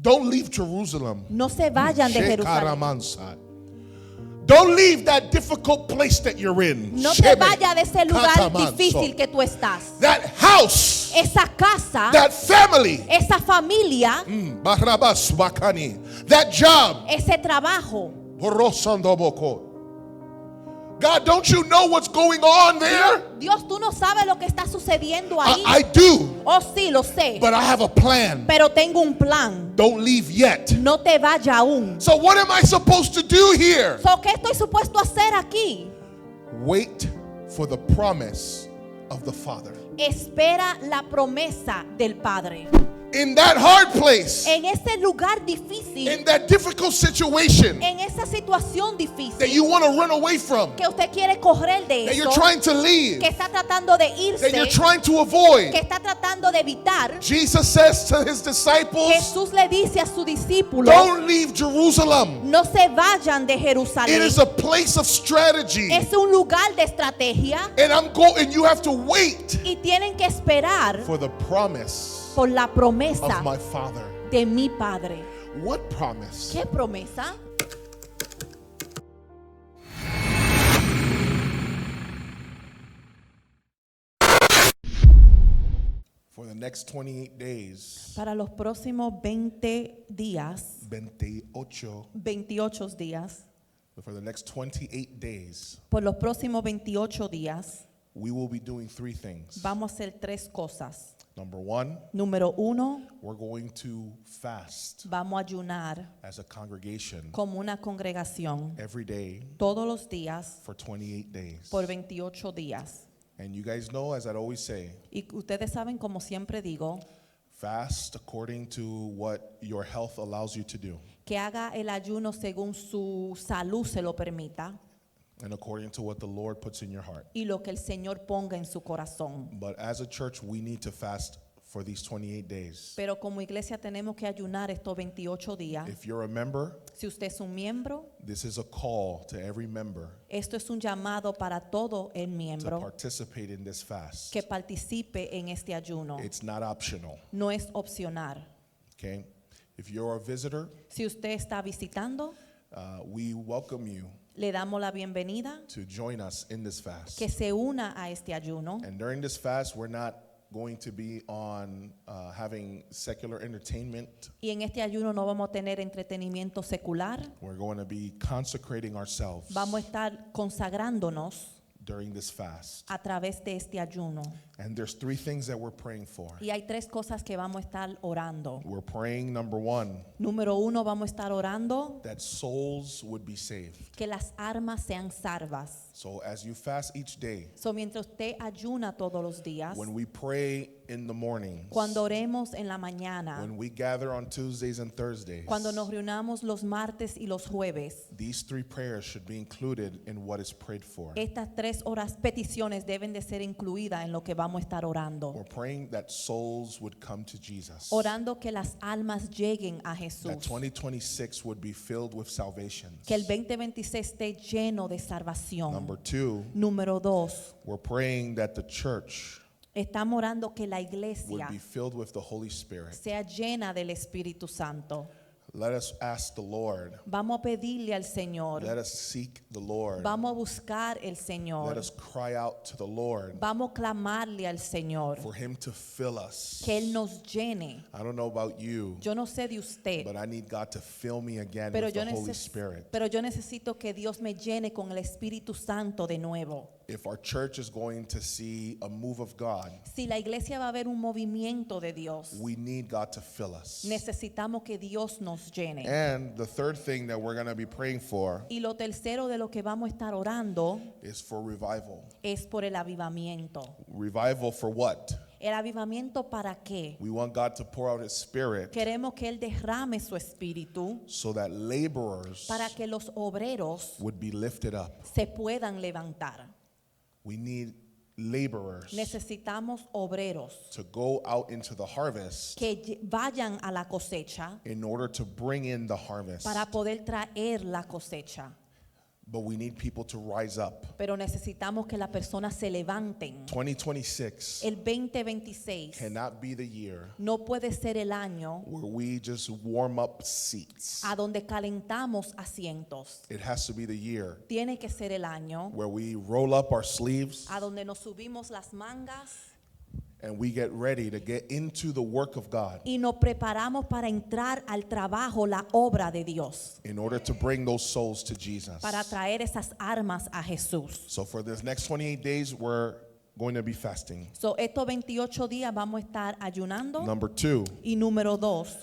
Don't leave Jerusalem. No se vayan de Jerusalén. Shekaramansa. Don't leave that difficult place that you're in. No te vayas de ese lugar Katamanso. difícil que tú estás. That house, Esa casa, that family, esa familia, Barabas Bakani, that job. ese trabajo. Porosandoboko. God, don't you know what's going on there? Dios, tú no sabes lo que está sucediendo ahí. I do, Oh, sí, lo sé. but I have a plan. Pero tengo un plan. Don't leave yet. No te vayas aún. So what am I supposed to do here? So, ¿qué estoy supuesto a hacer aquí? Wait for the promise of the Father. Espera la promesa del Padre. In that hard place, En ese lugar difícil, in that difficult situation en esa situación that difícil you want to run away from, que usted quiere correr de that you're eso, trying to leave, que está tratando de that you're irse, trying to avoid. que está tratando de evitar, Jesus says to his disciples, Jesús le dice a su discípulo, don't leave Jerusalem. no se vayan de It Jerusalén. is a place of strategy. Es un lugar de estrategia And you have to wait y tienen que esperar for the promise por la of promesa my Father. de mi Padre. What promise? ¿Qué promesa? For the next 28 days, Para los próximos 20 días, 28, 28 días, for the next 28 days, por los próximos 28 días, we will be doing three things. vamos a hacer tres cosas. Number one, Número uno, we're going to fast vamos a ayunar as a congregation como una congregación every day todos los días for 28 days. por 28 días. And you guys know, as I always say, Y ustedes saben, como siempre digo, fast according to what your health allows you to do que haga el ayuno según su salud se lo permita and according to what the Lord puts in your heart. y lo que el Señor ponga en su corazón. But as a church, we need to fast for these 28 days. Pero como iglesia tenemos que ayunar estos 28 días. If you're a member, Si usted es un miembro, this is a call to every member esto es un llamado para todo el to miembro participate in this fast. que participe en este ayuno. It's not optional, No es opcional. okay? If you're a visitor, Si usted está visitando, we welcome you le damos la bienvenida to join us in this fast. que se una a este ayuno. And during this fast, we're not going to be on having secular entertainment. Y en este ayuno no vamos a tener entretenimiento secular. We're going to be consecrating ourselves Vamos a estar consagrándonos during this fast. a través de este ayuno. And there's three things that we're praying for. Y hay tres cosas que vamos a estar orando. We're praying, number one, Número uno, vamos a estar orando that souls would be saved. que las almas sean salvas. So as you fast each day, So, mientras usted ayuna todos los días, when we pray in the mornings, cuando oremos en la mañana, when we gather on Tuesdays and Thursdays, cuando nos reunamos los martes y los jueves, these three prayers should be included in what is prayed for. estas tres peticiones deben de ser incluidas en lo que vamos a estar orando. We're praying that souls would come to Jesus. Orando que las almas lleguen a That Jesús. 2026 would be filled with salvation. Que el 2026 esté lleno de salvación. Number two, Número dos, we're praying that the church estamos orando que la would iglesia be filled with the Holy Spirit. sea llena del Espíritu Santo. Let us ask the Lord. Vamos a pedirle al Señor. Let us seek the Lord. Vamos a buscar el Let Señor. us cry out to the Lord Vamos a clamarle al Señor. for Him to fill us. Que Él nos llene. I don't know about you, Yo no sé de usted, but I need God to fill me again pero with yo, the Holy Spirit. pero yo necesito que Dios me llene con el Espíritu Santo de nuevo. If our church is going to see a move of God, Si la iglesia va a ver un movimiento de Dios, we need God to fill us. necesitamos que Dios nos llene. And the third thing that we're going to be praying for Y lo tercero de lo que vamos a estar orando is for revival. es por el avivamiento. Revival for what? ¿El avivamiento para qué? We want God to pour out His Spirit Queremos que Él derrame su espíritu so that laborers para que los obreros would be lifted up. se puedan levantar. We need laborers Necesitamos obreros to go out into the harvest que vayan a la cosecha in order to bring in the harvest. para poder traer la cosecha. but we need people to rise up. pero necesitamos que las personas se levanten. 2026 El 2026 cannot be the year no puede ser el año where we just warm up seats. a donde calentamos asientos. It has to be the year Tiene que ser el año where we roll up our sleeves a donde nos subimos las mangas and we get ready to get into the work of God y nos preparamos para entrar al trabajo, la obra de Dios, in order to bring those souls to Jesus. para traer esas armas a Jesús. So for this next 28 days, we're going to be fasting. So, estos 28 días vamos a estar ayunando. Number 2, Y número 2,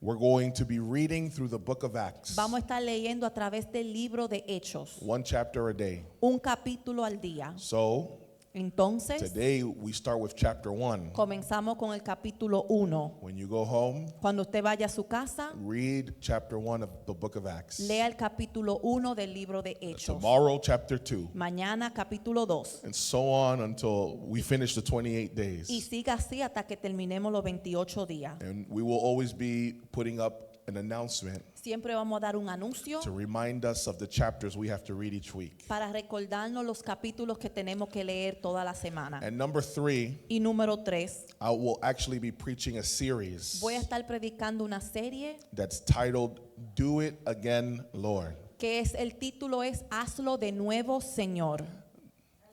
we're going to be reading through the book of Acts, vamos a estar leyendo a través del libro de Hechos, one chapter a day. un capítulo al día. So Entonces, today we start with chapter 1. comenzamos con el capítulo 1. When you go home, Cuando usted vaya a su casa, read chapter 1 of the book of Acts. lea el capítulo 1 del libro de Hechos. Tomorrow, chapter 2. Mañana, capítulo 2. And so on until we finish the 28 Y days. siga así hasta que terminemos los 28 días. And we will always be putting up an announcement Siempre vamos a dar un anuncio to remind us of the chapters we have to read each week. para recordarnos los capítulos que tenemos que leer toda la semana. And number 3, Y número 3, I will actually be preaching a series voy a estar predicando una serie that's titled Do It Again, Lord. que es el título es Hazlo de nuevo, Señor.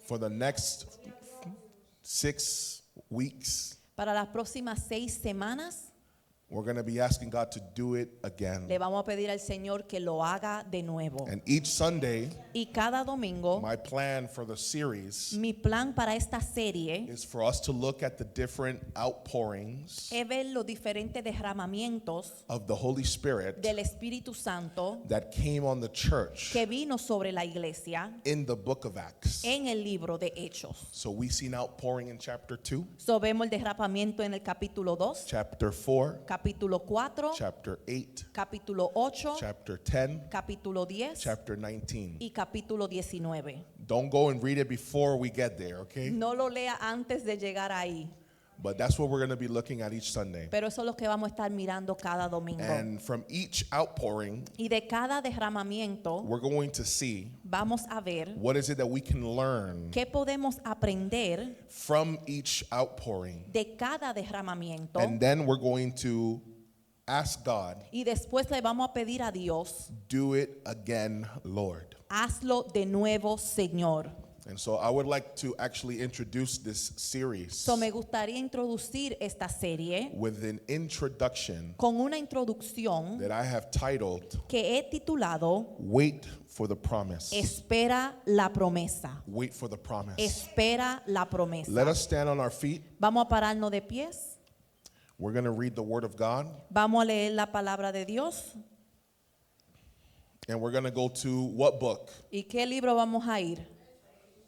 For the next 6 weeks, Para las próximas 6 semanas we're going to be asking God to do it again. le vamos a pedir al Señor que lo haga de nuevo. And each Sunday, Y cada domingo, my plan for the series mi plan para esta serie is for us to look at the different outpourings es ver los diferentes derramamientos of the Holy Spirit del Espíritu Santo that came on the church que vino sobre la iglesia in the book of Acts. en el libro de Hechos. So we see an outpouring in chapter 2, So vemos el derramamiento en el capítulo 2, chapter 4, capítulo 4, chapter 8, capítulo 8, chapter 10, capítulo 10 chapter 19. y capítulo 19. Don't go and read it before we get there, okay? No lo lea antes de llegar ahí, But that's what we're going to be looking at each Sunday. pero eso es lo que vamos a estar mirando cada domingo. And from each outpouring, Y de cada derramamiento we're going to see vamos a ver what is it that we can learn qué podemos aprender from each outpouring. de cada derramamiento. And then we're going to ask God, Y después le vamos a pedir a Dios, do it again, Lord. hazlo de nuevo, Señor. And so I would like to actually introduce this series So me gustaría introducir esta serie with an introduction con una introducción that I have titled, que he titulado Wait for the Promise. Espera la promesa. Wait for the promise. Espera la promesa. Let us stand on our feet. Vamos a pararnos de pies. We're going to read the Word of God. Vamos a leer la palabra de Dios. And we're going to go to what book? ¿Y qué libro vamos a ir?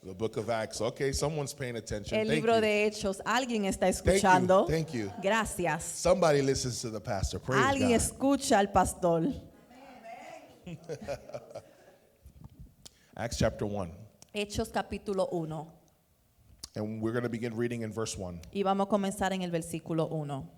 The book of Acts. Okay, someone's paying attention. El Thank libro you. de Hechos. ¿Alguien está Thank escuchando? you. Thank you. Gracias. Somebody listens to the pastor. Praise Alguien God. escucha al pastor. Acts chapter 1. Hechos capítulo 1. And we're going to begin reading in verse 1. Y vamos a comenzar en el versículo 1.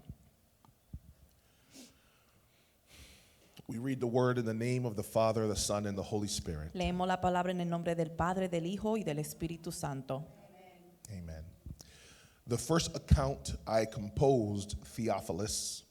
We read the word in the name of the Father, the Son, and the Holy Spirit. Leemos la palabra en el nombre del Padre, del Hijo y del Espíritu Santo. Amen. The first account I composed, Theophilus,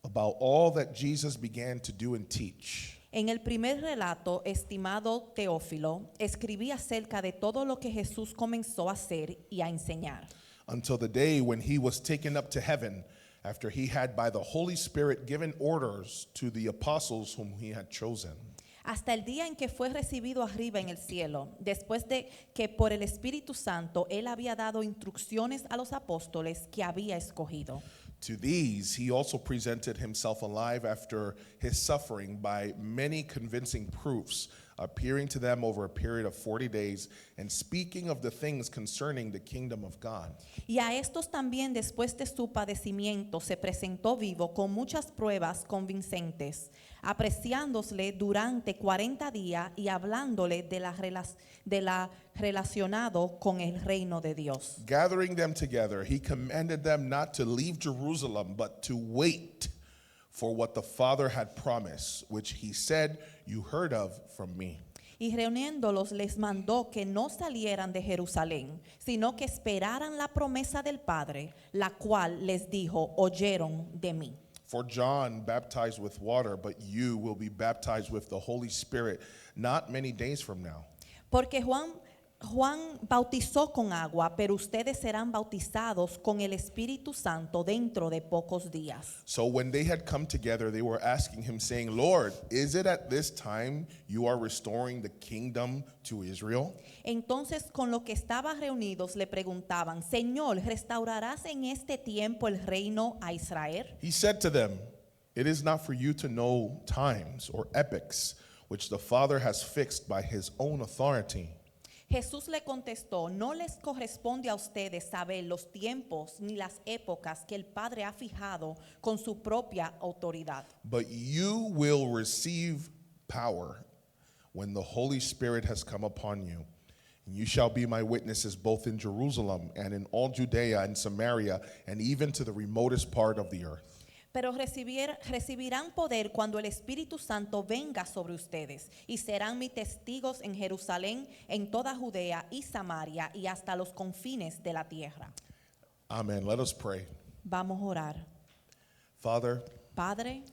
about all that Jesus began to do and teach. En el primer relato, estimado Teófilo, escribí acerca de todo lo que Jesús comenzó a hacer y a enseñar, Until the day when he was taken up to heaven, after he had by the Holy Spirit given orders to the apostles whom he had chosen. hasta el día en que fue recibido arriba en el cielo, después de que por el Espíritu Santo él había dado instrucciones a los apóstoles que había escogido. To these he also presented himself alive after his suffering by many convincing proofs, appearing to them over a period of 40 days and speaking of the things concerning the kingdom of God. Y a estos también después de su padecimiento se presentó vivo con muchas pruebas convincentes, apreciándosle durante 40 días y hablándole de la relacionado con el reino de Dios. Gathering them together, he commanded them not to leave Jerusalem, but to wait for what the Father had promised, which he said, you heard of from me. Y reuniéndolos les mandó que no salieran de Jerusalén, sino que esperaran la promesa del Padre, la cual les dijo, oyeron de mí. For John baptized with water, but you will be baptized with the Holy Spirit not many days from now. Porque Juan bautizó con agua, pero ustedes serán bautizados con el Espíritu Santo dentro de pocos días. So when they had come together, they were asking him, saying, Lord, is it at this time you are restoring the kingdom to Israel? Entonces con lo que estaban reunidos le preguntaban, Señor, ¿restaurarás en este tiempo el reino a Israel? He said to them, it is not for you to know times or epochs which the Father has fixed by his own authority. Jesús le contestó, no les corresponde a ustedes saber los tiempos ni las épocas que el Padre ha fijado con su propia autoridad. But you will receive power when the Holy Spirit has come upon you. And you shall be my witnesses both in Jerusalem and in all Judea and Samaria and even to the remotest part of the earth. Pero recibirán poder cuando el Espíritu Santo venga sobre ustedes y serán mis testigos en Jerusalén, en toda Judea y Samaria y hasta los confines de la tierra. Amen. Let us pray. Vamos a orar. Father, Padre,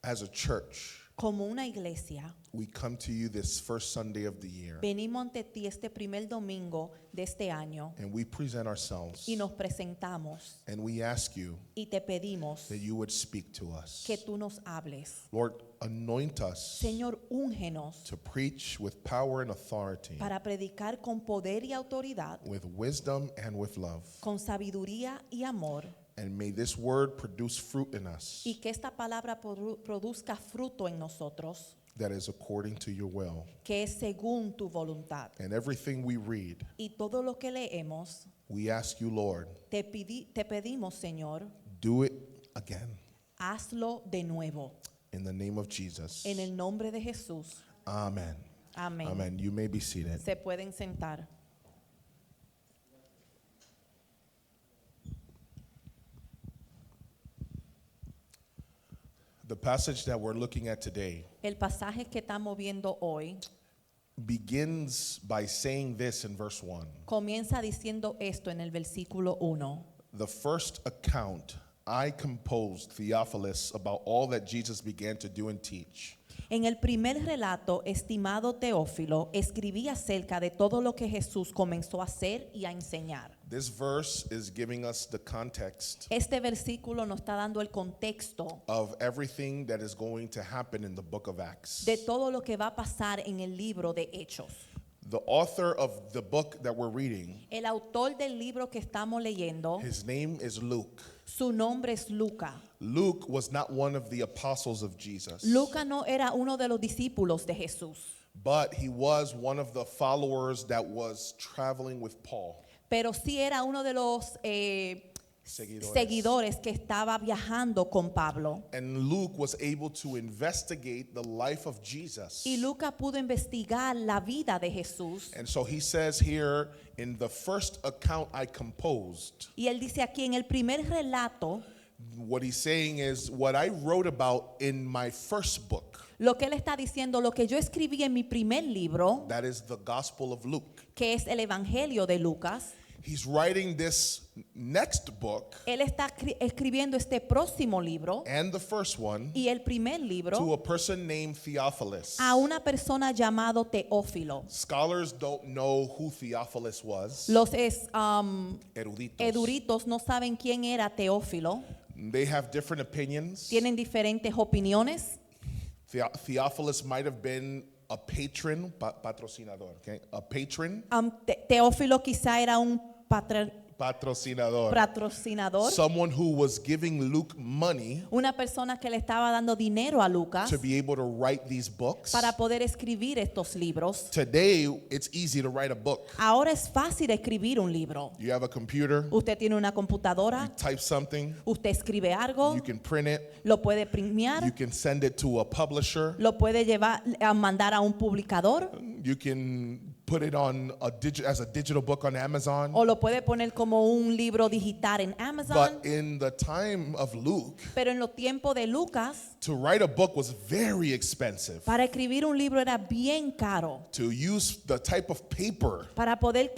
as a church, como una iglesia, we come to you this first Sunday of the year venimos ante ti este primer domingo de este año and we present ourselves y nos presentamos and we ask you y te pedimos that you would speak to us. que tú nos hables. Lord, anoint us Señor, úngenos to preach with power and authority, para predicar con poder y autoridad, with wisdom and with love. con sabiduría y amor, And may this word produce fruit in us y que esta palabra produzca fruto en nosotros, that is according to your will. que es según tu voluntad. And everything we read, Y todo lo que leemos, we ask you, Lord, te pedimos, Señor, do it again. hazlo de nuevo. In the name of Jesus. En el nombre de Jesús. Amen. Amén. Amen. You may be seated. Se pueden sentar. The passage that we're looking at today El pasaje que estamos viendo hoy begins by saying this in verse 1. comienza diciendo esto en el versículo 1. The first account I composed, Theophilus, about all that Jesus began to do and teach. En el primer relato, estimado Teófilo, escribí acerca de todo lo que Jesús comenzó a hacer y a enseñar. This verse is giving us the context Este versículo nos está dando el contexto of everything that is going to happen in the book of Acts. de todo lo que va a pasar en el libro de Hechos. The author of the book that we're reading, El autor del libro que estamos leyendo, his name is Luke. su nombre es Luca. Luke was not one of the apostles of Jesus, Luca no era uno de los discípulos de Jesús, but he was one of the followers that was traveling with Paul. pero sí era uno de los seguidores que estaba viajando con Pablo. And Luke was able to investigate the life of Jesus. Y Luca pudo investigar la vida de Jesús. And so he says here, in the first account I composed, Y él dice aquí en el primer relato, what he's saying is what I wrote about in my first book, lo que él está diciendo, lo que yo escribí en mi primer libro, that is the Gospel of Luke. que es el Evangelio de Lucas. He's writing this next book Él está escribiendo este próximo libro and the first one y el primer to libro a person named Theophilus. a una persona llamado Teófilo. Scholars don't know who Theophilus was. Los Eruditos. eruditos no saben quién era Teófilo. They have different opinions. Tienen diferentes opiniones. Theophilus might have been a patron, patrocinador, okay? A patron, Teófilo quizá era un patrocinador. patrocinador, Someone who was giving Luke money una persona que le estaba dando dinero a Lucas to be able to write these books. para poder escribir estos libros. Today, it's easy to write a book. Ahora es fácil escribir un libro. You have a computer, Usted tiene una you computadora, type something, usted escribe algo, you can print it, lo puede you premiar, can send it to a publisher, lo puede llevar a mandar a un publicador, you can put it on as a digital book on Amazon. o lo puede poner como un libro digital en Amazon. But in the time of Luke, Pero en los tiempos de Lucas, to write a book was very expensive. para escribir un libro era bien caro. To use the type of paper Para poder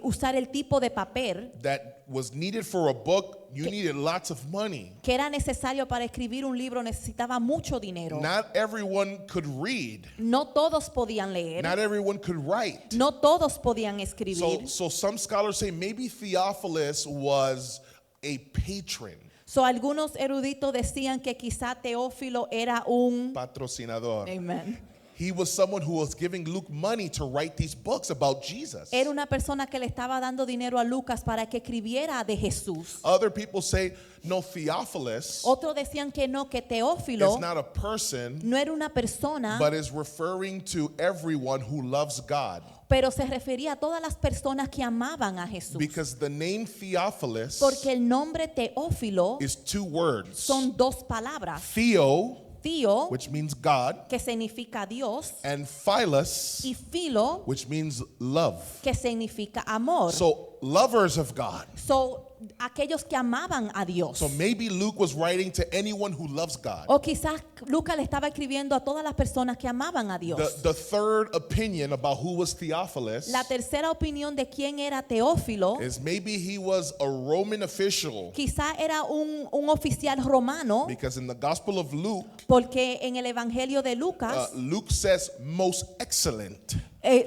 usar el tipo de papel that was needed for a book, you needed lots of money. que era necesario para escribir un libro necesitaba mucho dinero. Not everyone could read. No todos podían leer. Not everyone could write. No todos podían escribir. So some scholars say maybe Theophilus was a patron, So, algunos eruditos decían que quizá Teófilo era un patrocinador. Amen. He was someone who was giving Luke money to write these books about Jesus. Era una persona que le estaba dando dinero a Lucas para que escribiera de Jesús. Other people say, no, Theophilus Otros decían que no, que is Teófilo not a person, no era una persona, but is referring to everyone who loves God. pero se refería a todas las personas que amaban a Jesús. Because the name Theophilus Porque el nombre Teófilo is two words. son dos palabras. Theo, Theo, which means God, que significa Dios, and Philos, y Philo, which means love. que significa amor. So lovers of God. So, aquellos que amaban a Dios. So maybe Luke was writing to anyone who loves God. O quizás Lucas le estaba escribiendo a todas las personas que amaban a Dios. The third opinion about who was Theophilus La tercera opinión de quién era Teófilo, is maybe he was a Roman official, quizá era un oficial romano, because in the Gospel of Luke, porque en el Evangelio de Lucas, Luke says most excellent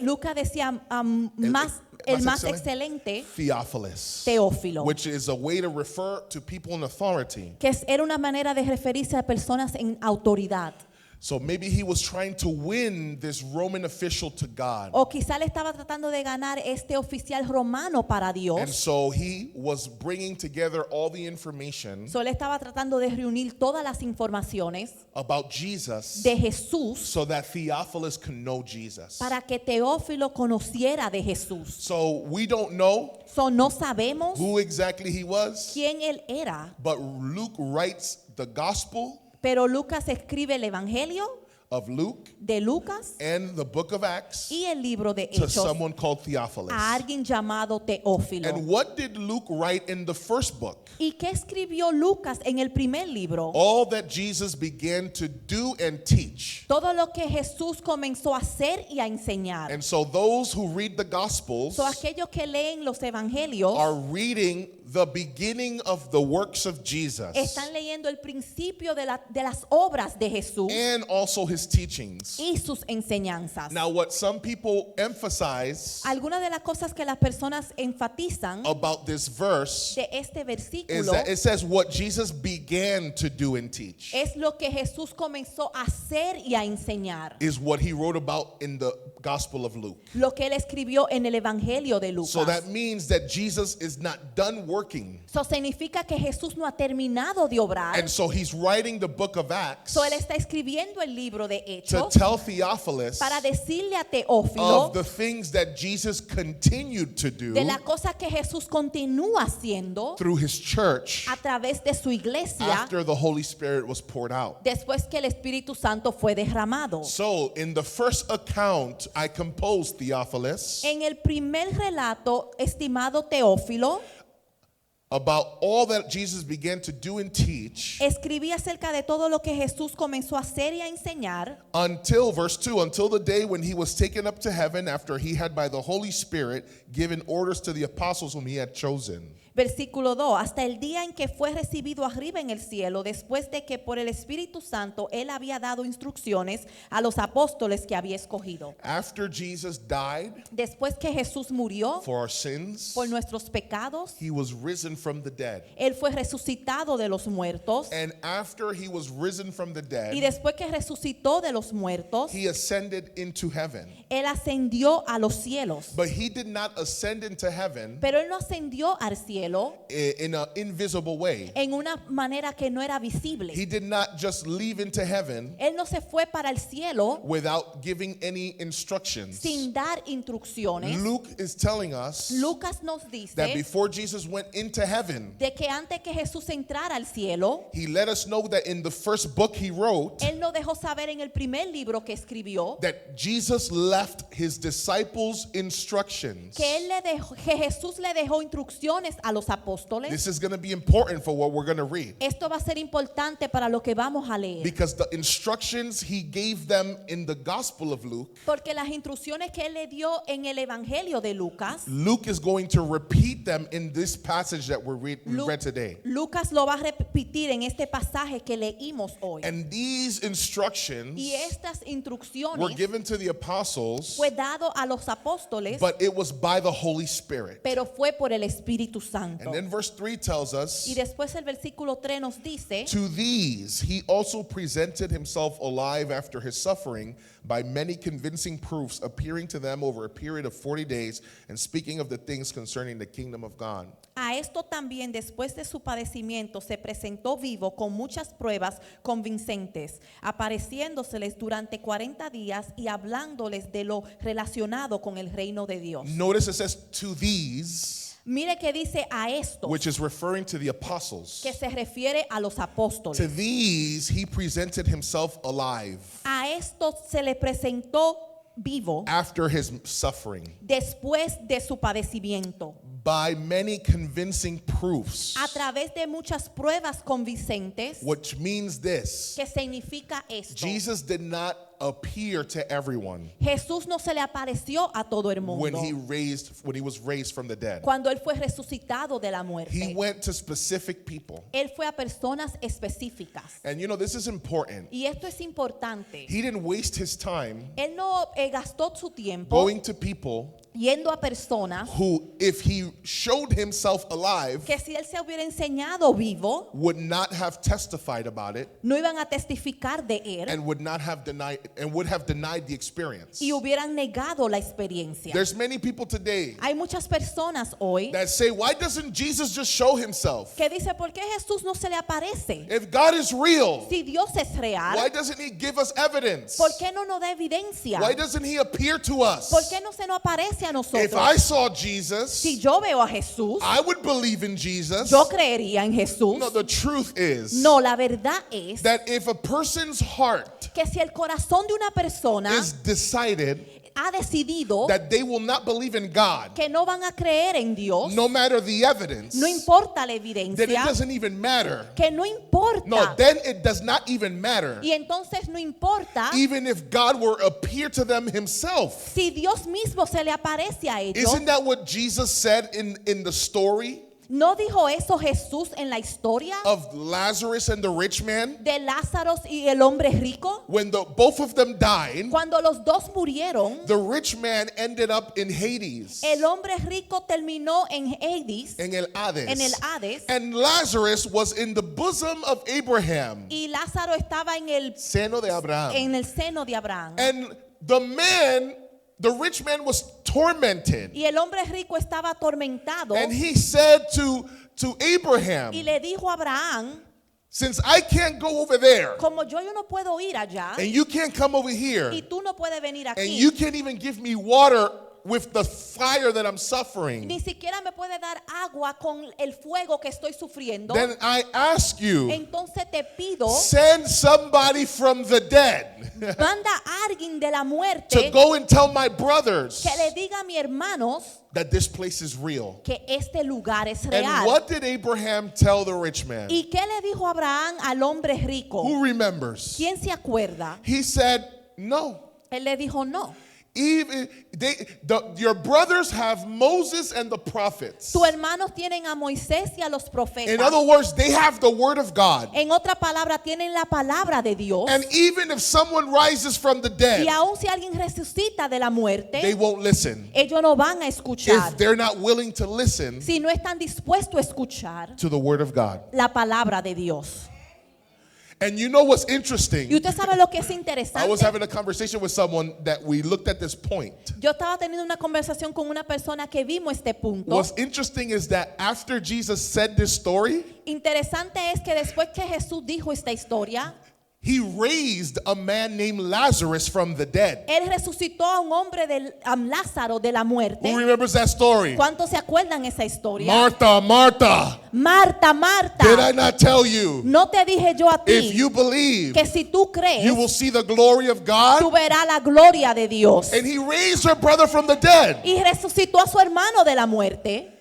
Lucas decía el más excelente, Theophilus, Teófilo, which is a way to refer to people in authority. que era una manera de referirse a personas en autoridad. So maybe he was trying to win this Roman official to God. O quizá le estaba tratando de ganar este oficial romano para And Dios. so he was bringing together all the information Solo estaba tratando de reunir todas las informaciones about Jesus de Jesús so that Theophilus can know Jesus. para que Teófilo conociera de Jesús. So we don't know So, no sabemos who exactly he was, quién él era, but Luke writes the Gospel pero Lucas escribe el Evangelio of Luke de Lucas and the book of Acts y el libro de to Hechos someone called Theophilus. a alguien llamado Teófilo. And what did Luke write in the first book? ¿Y qué escribió Lucas en el primer libro? All that Jesus began to do and teach. Todo lo que Jesús comenzó a hacer y a enseñar. And so those who read the Gospels So, aquellos que leen los evangelios are reading the beginning of the works of Jesus están leyendo el principio de las obras de Jesús and also his teachings. y sus enseñanzas. Now, what some people emphasize Algunas de las cosas que las personas enfatizan about this verse de este is versículo that it says what Jesus began to do and teach es lo que Jesús comenzó a hacer y a enseñar. is what he wrote about in the Gospel of Luke. Lo que él escribió en el Evangelio de Lucas. So that means that Jesus is not done working. Eso significa que Jesús no ha terminado de obrar. And so he's writing the book of Acts So, él está escribiendo el libro de to Hechos tell Theophilus para decirle a Teófilo of the things that Jesus continued to do de la cosa que Jesús continúa haciendo through his church a través de su iglesia after the Holy Spirit was poured out. después que el Espíritu Santo fue derramado. So in the first account I composed, Theophilus, En el primer relato, estimado Teófilo, about all that Jesus began to do and teach escribí acerca de todo lo que Jesús comenzó a hacer y a enseñar until, verse 2, until the day when he was taken up to heaven after he had by the Holy Spirit given orders to the apostles whom he had chosen. Versículo 2, hasta el día en que fue recibido arriba en el cielo, después de que por el Espíritu Santo él había dado instrucciones a los apóstoles que había escogido. After Jesus died Después que Jesús murió for our sins, por nuestros pecados, he was risen from the dead. él fue resucitado de los muertos. And after he was risen from the Y dead, después que resucitó de los muertos, he ascended into heaven. él ascendió a los cielos. But he did not ascend into heaven Pero él no ascendió al cielo cielo in an invisible way. en una manera que no era visible. He did not just leave into heaven Él no se fue para el cielo without giving any instructions. sin dar instrucciones. Luke is telling us Lucas nos that dice before Jesus went into heaven, de que antes que Jesús entrara al cielo, he let us know that in the first book he wrote, Él nos dejó saber en el primer libro que escribió that Jesus left his disciples instructions. que Jesús le dejó instrucciones a los apóstoles. This is going to be important for what we're going to read, Esto va a ser importante para lo que vamos a leer. because the instructions he gave them in the Gospel of Luke, Porque las instrucciones que Él le dio en el Evangelio de Lucas, Luke is going to repeat them in this passage that we read today. Lucas lo va a repetir en este pasaje que leímos hoy. And these instructions Y estas were instrucciones given to the apostles, fue dado a los apóstoles, but it was by the Holy Spirit. pero fue por el Espíritu Santo. And then verse 3 tells us, Y después el versículo 3 nos dice, to these he also presented himself alive after his suffering by many convincing proofs, appearing to them over a period of 40 days and speaking of the things concerning the kingdom of God. a esto también después de su padecimiento se presentó vivo con muchas pruebas convincentes, apareciéndoseles durante 40 días y hablándoles de lo relacionado con el reino de Dios. Notice it says to these, Mire que dice a esto, which is referring to the apostles. que se refiere a los To apóstoles. these he presented himself alive A esto se le presentó vivo after his suffering después de su padecimiento, by many convincing proofs, a través de muchas pruebas convincentes, which means this: que significa esto. Jesus did not appear to everyone Jesús no se le apareció a todo el when mundo he was raised from the dead. cuando Él fue resucitado de la He muerte. went to specific people. Él fue a personas específicas. And this is important. Y esto es importante. He didn't waste his time Él no gastó su tiempo going to people yendo a personas who, if he showed himself alive, que si Él se hubiera enseñado vivo, would not have testified about it no iban a testificar de Él and would have denied the experience. y hubieran negado la experiencia. There's many people today Hay muchas personas hoy that say, why doesn't Jesus just show himself? que dicen, ¿por qué Jesús no se le aparece? If God is real, Si Dios es why real, doesn't he give us evidence? ¿por qué no nos da evidencia? Why doesn't he appear to us? ¿Por qué no se nos aparece a If nosotros? I saw Jesus, Si yo veo a Jesús, I would believe in Jesus. yo creería en Jesús. No, the truth is No, la verdad es that if a person's heart que si el corazón de una persona is decided ha decidido that they will not believe in God, que no van a creer en Dios, no matter the evidence, no importa la then it evidencia, doesn't even matter. que no No, importa. then it does not even matter. Y entonces no importa Even if God were appear to them himself. si Dios mismo se le aparece a ellos. Isn't that what Jesus said in the story ¿No dijo eso Jesús en la historia of Lazarus and the rich man? de Lázaro y el hombre rico? When both of them died, Cuando los dos murieron, the rich man ended up in Hades, el hombre rico terminó en Hades, en el en el Hades. Hades, And Lazarus was in the bosom of Abraham, y Lázaro estaba en seno de Abraham. el seno de Abraham. And the rich man was tormented. Y el hombre rico estaba atormentado And he said to Abraham, y le dijo a Abraham, since I can't go over there, como yo no puedo ir allá and you can't come over here, y tú no puedes venir and aquí, you can't even give me water with the fire that I'm suffering, ni siquiera me puede dar agua con el fuego que estoy sufriendo, then I ask you, entonces te pido, send somebody from the dead manda a alguien de la to muerte go and tell my brothers que le diga a mis hermanos that this place is real. que este lugar es And real. what did Abraham tell the rich man? ¿Y qué le dijo Abraham al hombre rico? Who remembers? ¿Quién se acuerda? He said, no. Él le dijo no. Even your brothers have Moses and the prophets. Tus hermanos tienen a Moisés y a los profetas. In other words, they have the word of God. En otra palabra, tienen la palabra de Dios. And even if someone rises from the dead, Y aun si alguien resucita de la they muerte, won't listen. ellos no van a escuchar. If they're not willing to listen Si no están dispuestos a escuchar to the word of God. la palabra de Dios. And you know what's Y interesting? usted sabe lo que es I was interesante. having a conversation with someone that we looked at this point. Yo estaba teniendo una conversación con una persona que vimos este punto. What's interesting is that after Jesus said this story, Interesante es que después que Jesús dijo esta historia, he raised a man named Lazarus from the dead. él resucitó a un hombre a Lázaro de la muerte. Who remembers that story? ¿Cuántos se acuerdan esa historia? Martha, Martha, Marta, Marta, did I not tell you? no te dije yo a If ti you believe, que si tú crees, you will see the glory of tú God. verás la gloria de Dios. And he raised her brother from the dead. Y resucitó a su hermano de la muerte.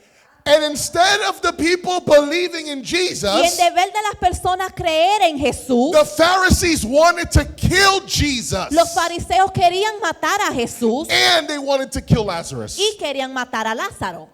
And instead of the people believing in Y en Jesus, deber de las personas creer en Jesús, the Pharisees wanted to kill Jesus. los fariseos querían matar a Jesús And they wanted to kill Lazarus. y querían matar a Lázaro.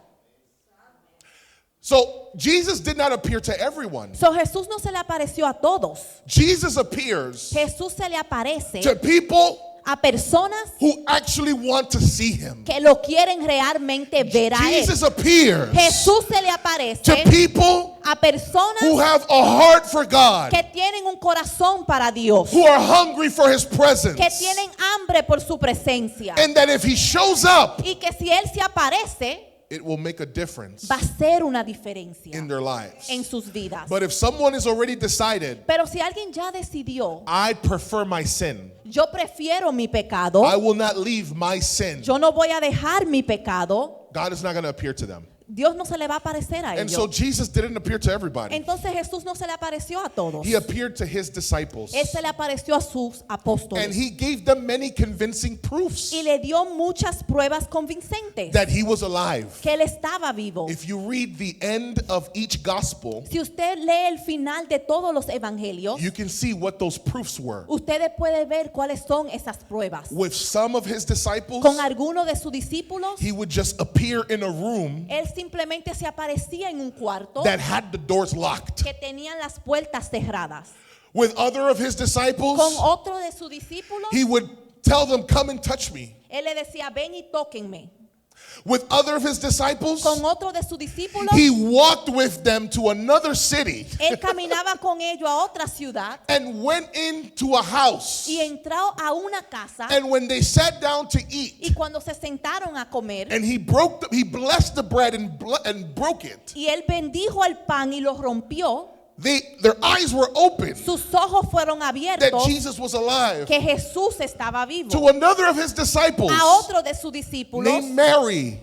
So Jesus did not appear to everyone. So Jesús no se le apareció a todos. Jesus appears Jesús se le aparece to people a personas who actually want to see him. que lo quieren realmente ver a él. Jesus appears Jesús se le to aparece people a personas who have a heart for God, que tienen un corazón para Dios, who are hungry for his presence. que tienen hambre por su presencia, And that if he shows up, y que si él se aparece, it will make a difference va a ser una diferencia in their lives. en sus vidas. But if someone has already decided, Pero si alguien ya decidió, I prefer my sin, yo prefiero mi pecado, I will not leave my sin, yo no voy a dejar mi pecado, God is not going to appear to them. Dios no se le va a aparecer a And so ellos. Jesus didn't appear to everybody. Entonces Jesús no se le apareció a todos. He appeared to his disciples. Él se le apareció a sus And apóstoles he gave them many convincing proofs y le dio muchas pruebas convincentes that he was alive. que él estaba vivo. If you read the end of each gospel, Si usted lee el final de todos los evangelios, you can see what those proofs were. ustedes pueden ver cuáles son esas pruebas. With some of his disciples, Con algunos de sus discípulos, he would just appear in a room él simplemente se aparecía en un cuarto that had the doors locked. que tenían las puertas cerradas. With other of his disciples, Con otro de sus discípulos, he would tell them, come and touch me. él le decía, ven y tóquenme. With other of his disciples, Con otro de sus discípulos, he walked with them to another city él caminaba con ellos a otra ciudad and went into a house. y entró a una casa, And when they sat down to eat, y cuando se sentaron a comer, and he blessed the bread and broke it, y él bendijo el pan y lo rompió, their eyes were open sus ojos fueron that abiertos, Jesus was alive. que Jesús estaba vivo. To another of his disciples A otro de sus discípulos, named Mary,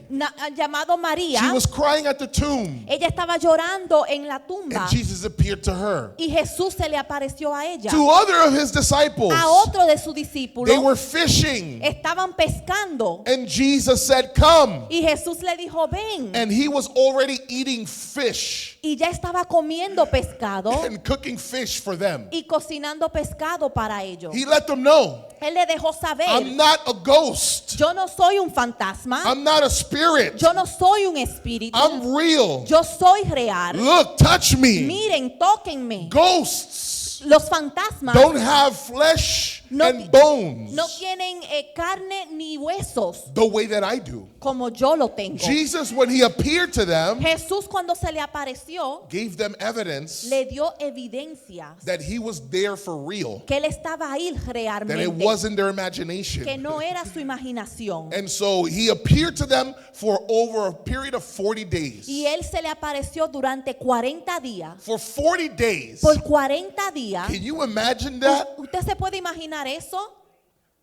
llamado María, she was crying at the tomb, ella estaba llorando en la tumba and Jesus appeared to her. y Jesús se le apareció a ella. To other of his disciples, A otro de sus they discípulos were fishing, estaban pescando and Jesus said, come. y Jesús le dijo, ven. And he was already eating fish Y ya estaba comiendo pescado and cooking fish for them. y cocinando pescado para ellos. He let them know, Él le dejó saber, I'm not a ghost. yo no soy un fantasma, I'm not a spirit. yo no soy un espíritu, I'm real. yo soy real. Look, touch me. Miren, tóquenme. Ghosts Los fantasmas don't have flesh No and bones no tienen carne ni huesos the way that I do. como yo lo tengo. Jesus, when he appeared to them, Jesús cuando se le apareció, gave them evidence le dio evidencias that he was there for real, que él estaba ahí that it realmente, wasn't their que imagination. no era su imaginación. And so he appeared to them for over a period of 40 days. Y él se le apareció durante 40 días. For 40 days. Por 40 días. Can you imagine that? ¿Usted se puede imaginar eso?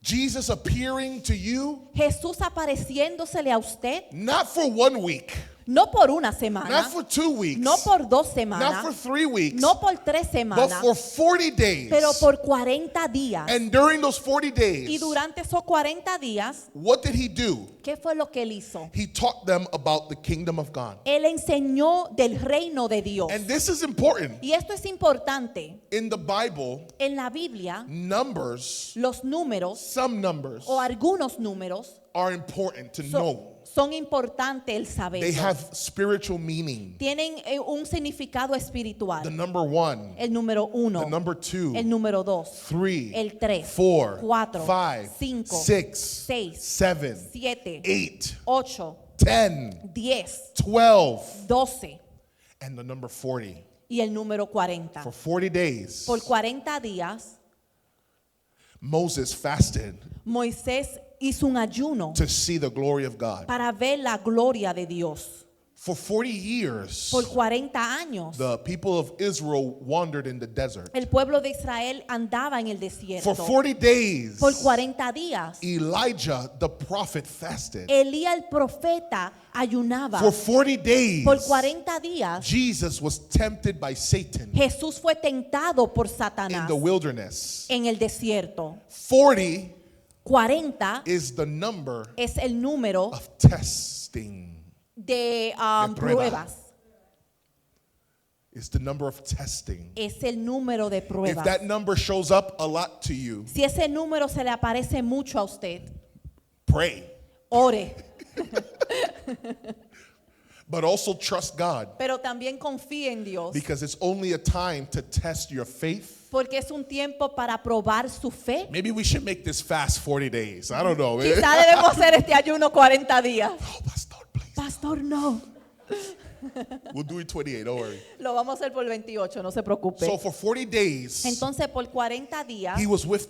Jesus appearing to you, Jesús apareciéndosele a usted, not for 1 week, no por una semana, not for 2 weeks, no por 2 not semanas, for 3 weeks, no por 3 but semanas, for 40 days. pero por 40 días. And during those 40 Y days, durante esos 40 días, what did he do? ¿qué fue lo que él hizo? He taught them about the kingdom of God. Él enseñó del reino de Dios. And this is important. Y esto es importante. In the Bible, En la Biblia, numbers, los números some numbers, o algunos números are important to son, know. son importantes el saber. They have spiritual meaning. Tienen un significado espiritual. The number 1, El número 1, the number 2, el número 2, 3, el 3, 4, 4, 5, 5, 6, 6, 7, 7, 8, 8, 10, 10, 12, 12 and the number 40. y el número 40. For 40 days, Por 40 días, Moses fasted Moisés hizo un ayuno to see the glory of God. para ver la gloria de Dios. For 40 years, Por 40 años, the people of Israel wandered in the desert. el pueblo de Israel andaba en el For desierto. 40 days, Por 40 días, Elijah, the prophet, fasted. Elías el profeta ayunaba. For 40 days, Por 40 días, Jesus was tempted by Satan Jesús fue tentado por in Satanás the wilderness. en el desierto. 40 40 is the number es el número of testing. de prueba. pruebas. It's the number of testing. Es el número de If pruebas. that number shows up a lot to you, Si ese número se le aparece mucho a usted, pray. ore, But also trust God, pero también confíe en Dios, because it's only a time to test your faith. porque es un tiempo para probar su fe. Maybe we should make this fast 40 days. I don't know. Quizá debemos hacer este ayuno 40 días. Oh, Pastor, please. Pastor, no. We'll do it 28, don't worry. Lo vamos a hacer por 28, no se preocupe. So for 40 days, Entonces, por 40 días, he was with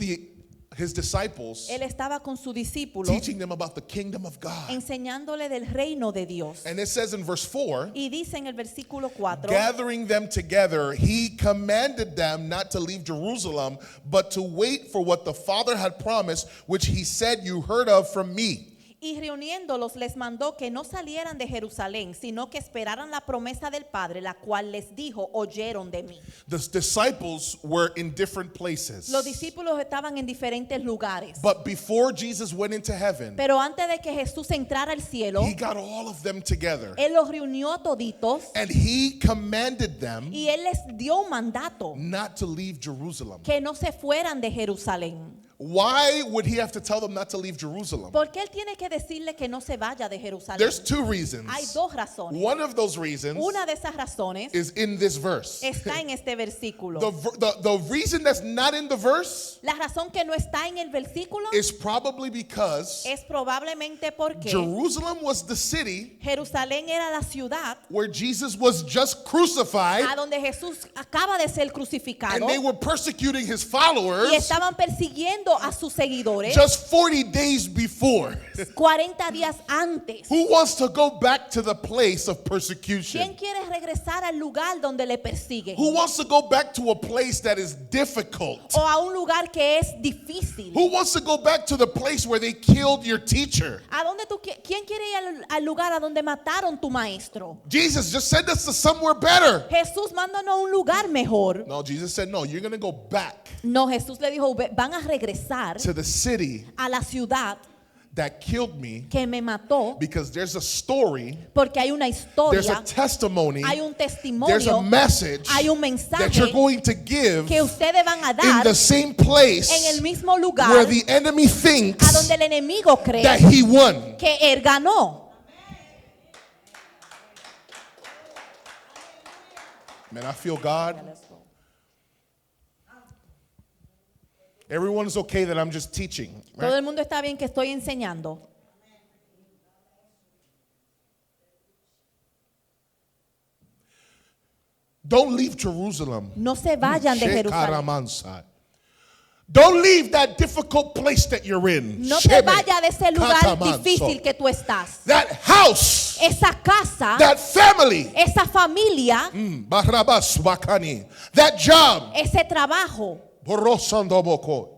his disciples, él estaba con sus discípulos teaching them about the kingdom of God. enseñándole del reino de Dios. And it says in verse 4, Y dice en el versículo 4, gathering them together, he commanded them not to leave Jerusalem, but to wait for what the Father had promised, which he said, you heard of from me. y reuniéndolos les mandó que no salieran de Jerusalén, sino que esperaran la promesa del Padre, la cual les dijo, oyeron de mí. The disciples were in different places. Los discípulos estaban en diferentes lugares. But before Jesus went into heaven, Pero antes de que Jesús entrara al cielo, he got all of them together. él los reunió a toditos And he commanded them y él les dio un mandato not to leave Jerusalem. que no se fueran de Jerusalén. Why would he have to tell them not to leave Jerusalem? ¿Por qué él tiene que decirle que no se vaya de Jerusalén? There's two reasons. Hay dos razones. One of those reasons Una de esas razones is in this verse. está en este versículo. The reason that's not in the verse La razón que no está en el versículo is probably because es probablemente porque Jerusalem was the city Jerusalén era la ciudad where Jesus was just crucified, a donde Jesús acaba de ser crucificado and they were persecuting his y followers estaban persiguiendo a sus seguidores just 40 days before. 40 días antes. Who wants to go back to the place of ¿Quién persecution? quiere regresar al lugar donde le persiguen? Who wants to go back to a place that is difficult? O a un lugar que es difícil. Who wants to go back to the place where they killed your teacher? ¿A dónde quién quiere ir al lugar a donde mataron tu maestro? Jesus, just send us to somewhere better. Jesús, mándanos a un lugar mejor. No, Jesus said, no, you're going to go back No, Jesús le dijo, van a regresar to the city a la ciudad that killed me, que me mató, because there's a story, porque hay una there's a historia, testimony, hay un there's a testimonio, message hay un that you're mensaje going to give que ustedes van a in dar the same en place el mismo lugar where the enemy a thinks donde el enemigo cree that he won. que él ganó. Man, I feel God. Everyone's okay that I'm just teaching, Todo right? el mundo está bien que estoy enseñando. Don't leave Jerusalem. No se vayan de Jerusalén. Shekaramansa. Don't leave that difficult place that you're in. No te Shebe vayas de ese lugar katamanso. difícil que tú estás. That house, Esa casa, that family, esa familia, Barabas Wakani, that job, ese trabajo. Borosandoboko.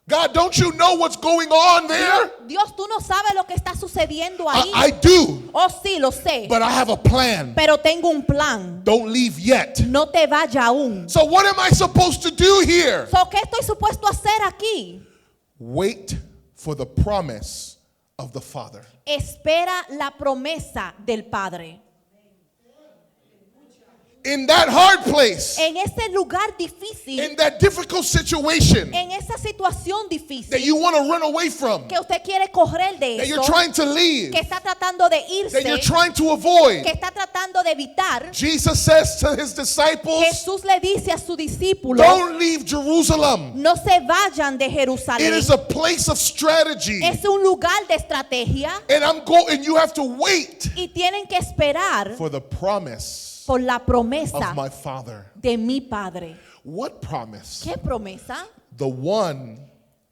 God, don't you know what's going on there? Dios, tú no sabes lo que está sucediendo ahí. I do, Oh, sí, lo sé. but I have a plan. Pero tengo un plan. Don't leave yet. No te vaya aún. So what am I supposed to do here? So, ¿qué estoy supuesto a hacer aquí? Wait for the promise of the Father. Espera la promesa del Padre. In that hard place, En ese lugar difícil, in that difficult situation en esa situación that difícil you want to run away from, que usted quiere correr de that you're eso, trying to leave, que está tratando de that you're irse, trying to avoid, que está tratando de evitar, Jesus says to his disciples, Jesús le dice a su discípulo, don't leave Jerusalem. no se vayan de It Jerusalén. is a place of strategy. Es un lugar de estrategia And you have to wait y tienen que esperar for the promise por la promesa of my Father. de mi Padre. What promise? ¿Qué promesa? The one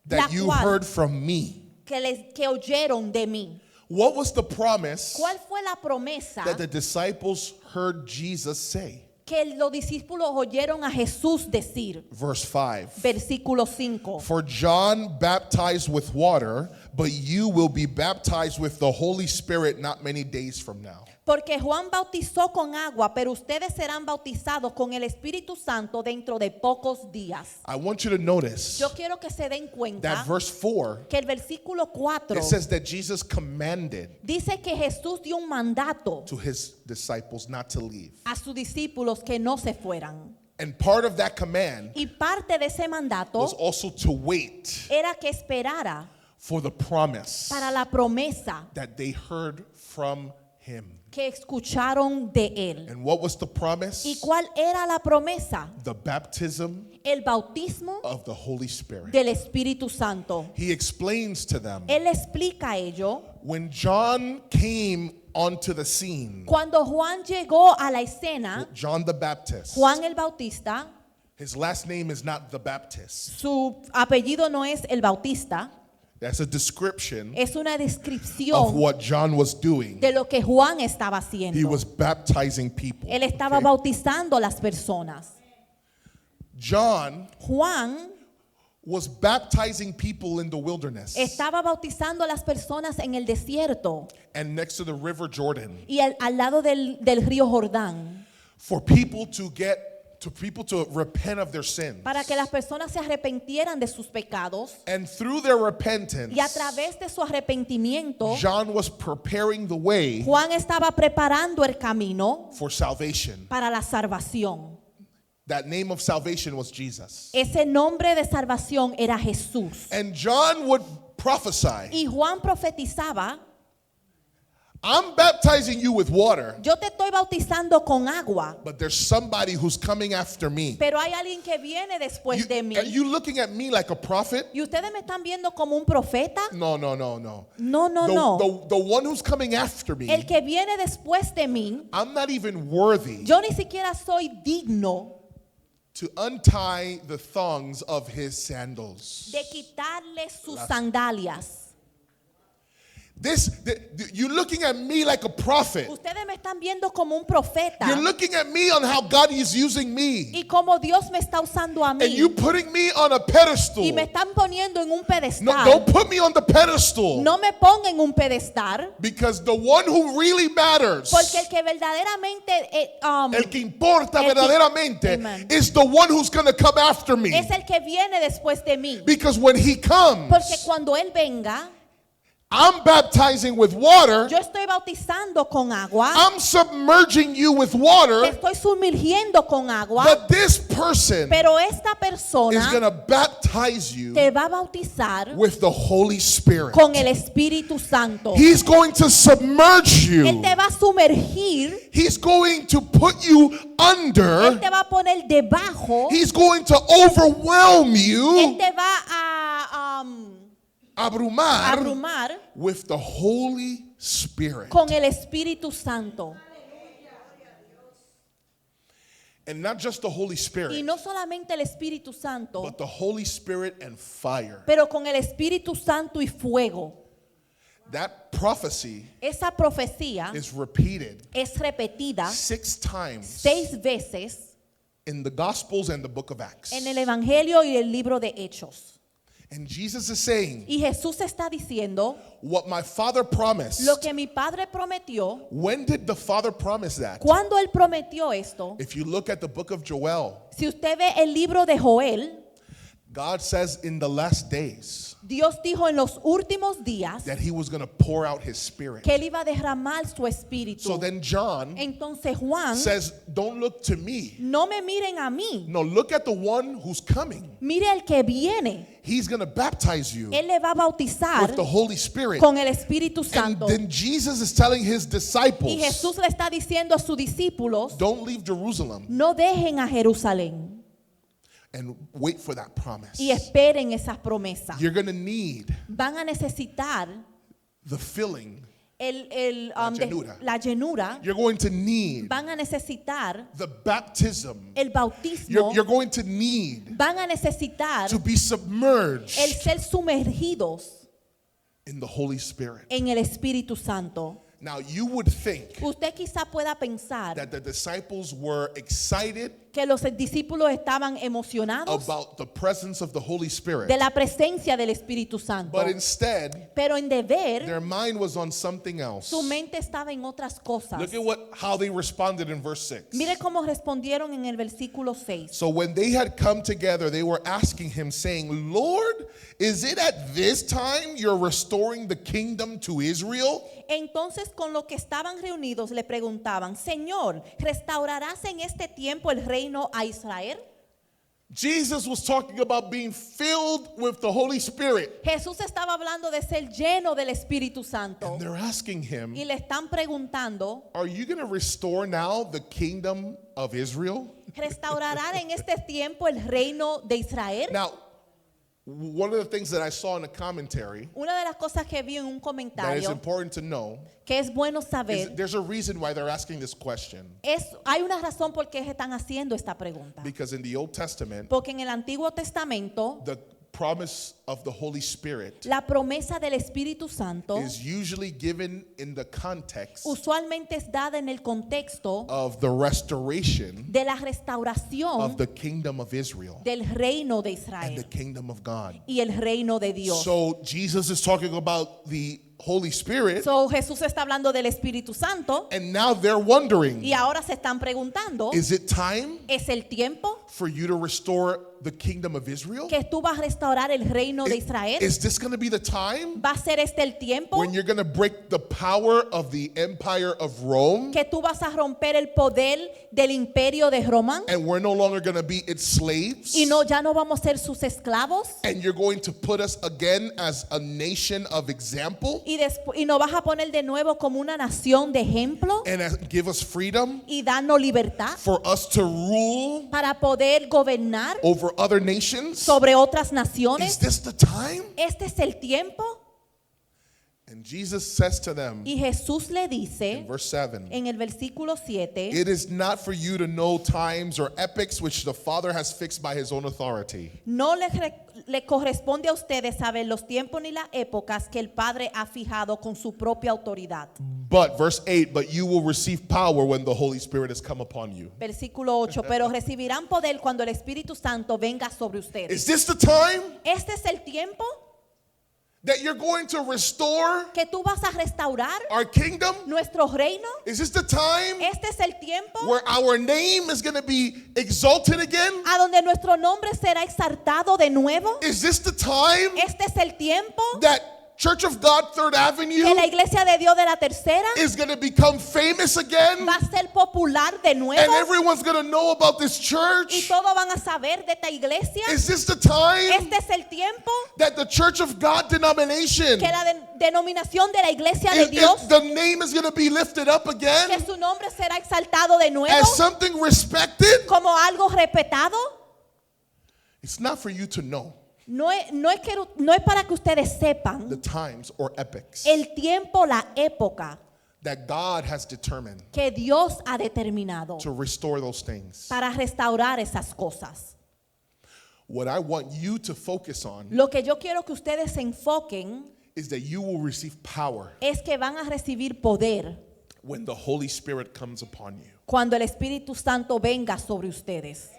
that La you cual- heard from me. Que oyeron de mí. What was the promise ¿Cuál fue la promesa that the disciples heard Jesus say? que los discípulos oyeron a Jesús decir? Verse 5. Versículo 5. For John baptized with water, but you will be baptized with the Holy Spirit not many days from now. Porque Juan bautizó con agua, pero ustedes serán bautizados con el Espíritu Santo dentro de pocos días. I want you to notice Yo quiero que se den cuenta that verse 4, que el versículo 4 it says that Jesus commanded dice que Jesús dio un mandato to his disciples not to leave. a sus discípulos que no se fueran. And part of that command Y parte de ese mandato was also to wait era que esperara for the promise para la promesa that they heard from him. que escucharon de él. And what was the promise? ¿Y cuál era la promesa? The baptism El bautismo of the Holy Spirit. del Espíritu Santo. He explains to them, Él explica ello. when John came onto the scene, Cuando Juan llegó a la escena, John the Baptist, Juan el Bautista, his last name is not the Baptist. su apellido no es el Bautista, That's a description es una of descripción what John was doing. de lo que Juan estaba He haciendo. was baptizing people. Él estaba okay? bautizando a las personas. John Juan was baptizing people in the wilderness estaba bautizando a las personas en el desierto and next to the river Jordan y al lado del río Jordán, for people to repent of their sins. para que las personas se arrepintieran de sus pecados. And through their repentance, Y a través de su arrepentimiento, John was preparing the way Juan estaba preparando el camino for salvation. para la salvación. That name of salvation was Jesus. Ese nombre de salvación era Jesús. And John would prophesy, Y Juan profetizaba: I'm baptizing you with water, yo te estoy bautizando con agua, but there's somebody who's coming after me. pero hay alguien que viene después de mí. Are you looking at me like a prophet? ¿Y ustedes me están viendo como un profeta? No. No, The, no. the one who's coming after me, El que viene después de mí, I'm not even worthy yo ni siquiera soy digno to untie the thongs of his sandals. de quitarle sus sandalias. You're looking at me like a prophet. Ustedes me están viendo como un profeta. You're looking at me on how God is using me. Y como Dios me está usando a And mí. you putting me on a pedestal. Y me están poniendo en un No, pedestal. don't put me on the pedestal. No me pongan en un pedestal. Because the one who really matters, Porque el que verdaderamente el que importa el que- verdaderamente, Amen. is the one who's going to come after me. es el que viene después de mí. Because when he comes, Porque cuando Él venga, I'm baptizing with water. yo estoy bautizando con agua. I'm submerging you with Te water. estoy sumergiendo con agua. But this person Pero esta is persona going to baptize you te va a bautizar with the Holy Spirit. con el Espíritu Santo. He's going to submerge Él you. te va a sumergir. He's going to put you Él under. te va a poner debajo. He's going to overwhelm Él you, te va a abrumar, abrumar with the Holy Spirit. con el Espíritu Santo. And not just the Holy Y Spirit, no solamente el Espíritu Santo, but the Holy Spirit and fire. pero con el Espíritu Santo y fuego. That prophecy Esa profecía is repeated es repetida 6 times 6 veces in the Gospels and the book of Acts. en el Evangelio y el libro de Hechos. And Jesus is saying, Y Jesús está diciendo: what my Father promised. lo que mi Padre prometió. When did the Father promise that? ¿Cuándo Él prometió esto? If you look at the book of Joel, Si usted ve el libro de Joel, God says in the last days Dios dijo en los últimos días that he was going to pour out his Spirit. que Él iba a derramar su espíritu. So then John Entonces Juan, says, don't look to me. no me miren a mí, No, look at the one who's coming. mire el que viene. He's going to baptize you Él le va a bautizar with the Holy Spirit. con el Espíritu And Santo. then Jesus is telling his Y disciples, Jesús le está diciendo a sus discípulos: don't leave Jerusalem no dejen a Jerusalén and wait for that promise. y esperen esas promesas. You're going to need Van a necesitar the filling llenura. la llenura, You're going to need van a necesitar the baptism. el bautismo, You're going to need van a necesitar to be submerged el ser sumergidos in the Holy Spirit. en el Espíritu Santo. Now, you would think Usted quizá pueda pensar that the disciples were excited que los discípulos estaban emocionados about the presence of the Holy Spirit, de la presencia del Espíritu Santo, but instead, pero en deber their mind was on something else. su mente estaba en otras cosas. Look at how they responded in verse 6. Mire cómo respondieron en el versículo 6. So when they had come together, they were asking him, saying, Lord, is it at this time you're restoring the kingdom to Israel? Entonces con lo que estaban reunidos le preguntaban, Señor, ¿restaurarás en este tiempo el reino a Israel? Jesus was talking about being filled with the Holy Spirit. Jesús estaba hablando de ser lleno del Espíritu Santo. And they're asking him, Y le están preguntando, are you going to restore now the kingdom of Israel? ¿restaurará en este tiempo el reino de Israel? Now, one of the things that I saw in the commentary Una de las cosas que vi en un that is comentario important to know que es bueno is saber, there's a reason why they're asking this question. hay una razón por qué están haciendo esta pregunta. Because in the Old Testament, Porque en el Antiguo Testamento, the promise of the Holy Spirit la promesa del Espíritu Santo is usually given in the context usualmente es dada en el contexto of the restoration de la restauración of the kingdom of Israel del reino de and the Israel kingdom of God. y el reino de Dios. So Jesus is talking about the Holy Spirit, So, Jesús está hablando del Espíritu Santo and now they're wondering, y ahora se están preguntando, is it time ¿es el tiempo for you to restore the kingdom of Israel? que tú vas a restaurar el reino de Israel? Is this going to be the time ¿Va a ser este el tiempo when you're going to break the power of the empire of Rome que tú vas a romper el poder del imperio de Roma and we're no longer going to be its slaves? y ya no vamos a ser sus esclavos? And you're going to put us again as a nation of example Y nos vas a poner de nuevo como una nación de ejemplo and give us freedom y darnos libertad for us to rule para poder gobernar over other nations? sobre otras Is naciones. this the time? Este es el tiempo. And Jesus says to them Y Jesús le in dice verse 7, en el versículo 7, it is not for you to know times or epochs which the Father has fixed by his own authority. no le corresponde a ustedes saber los tiempos ni las épocas que el Padre ha fijado con su propia autoridad. But, verse 8, but you will receive power when the Holy Spirit has come upon you. Versículo 8, pero recibirán poder cuando el Espíritu Santo venga sobre ustedes. Is this the time Este es el tiempo that you're going to restore que tú vas a restaurar our kingdom? nuestro reino. Is this the time Este es el tiempo where our name is going to be exalted again? a donde nuestro nombre será exaltado de nuevo. Is this the time Este es el tiempo that Church of God Third que Avenue la iglesia de Dios de la tercera is going to become famous again? va a ser popular de And nuevo everyone's going to know about this y church? todos van a saber de esta iglesia. Is this the time Este es el tiempo that the Church of God denomination, que la denominación de la iglesia de Dios, the name is going to be lifted up que again su nombre será exaltado de nuevo as something respected? como algo respetado. It's not for you to know No es para que ustedes sepan the times or epochs el tiempo, la época that God has determined que Dios ha determinado to restore those things. para restaurar esas cosas. What I want you to focus on Lo que yo quiero que ustedes se enfoquen is that you will receive power es que van a recibir poder when the Holy Spirit comes upon you. cuando el Espíritu Santo venga sobre ustedes.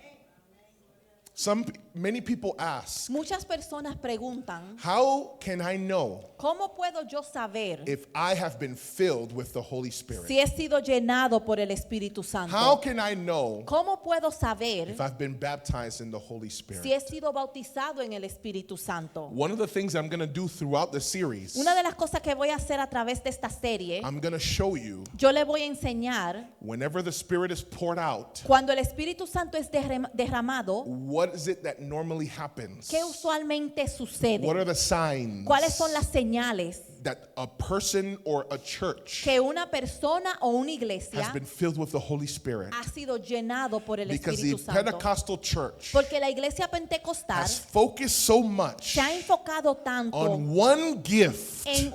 Many people ask, Muchas personas preguntan, how can I know ¿cómo puedo yo saber if I have been filled with the Holy Spirit? si he sido llenado por el Espíritu How Santo? can I know ¿Cómo puedo saber if I've been baptized in the Holy Spirit? si he sido bautizado en el Espíritu Santo? One of the things I'm going to do throughout the series, Una de las cosas que voy a hacer a través de esta serie, I'm going to show you yo le voy a enseñar whenever the Spirit is poured out, cuando el Espíritu Santo es derramado, what is it that normally happens? ¿Qué usualmente sucede? What are the signs ¿Cuáles son las señales that a person or a church que una persona o una has iglesia been filled with the Holy Spirit? ha sido llenado por el Because the Espíritu Santo? Pentecostal church Porque la iglesia pentecostal has focused so much se ha enfocado tanto on one gift, en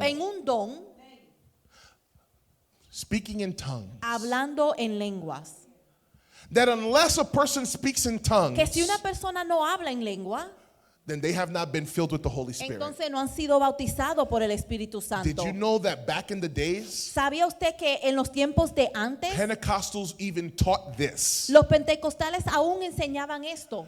en un don, speaking in tongues, hablando en lenguas, that unless a person speaks in tongues, que si una persona no habla en lengua, then they have not been filled with the Holy Spirit. entonces no han sido bautizados por el Espíritu Did Santo. you know that back in the days, ¿Sabía usted que en los tiempos de antes Pentecostals even taught this? los pentecostales aún enseñaban esto?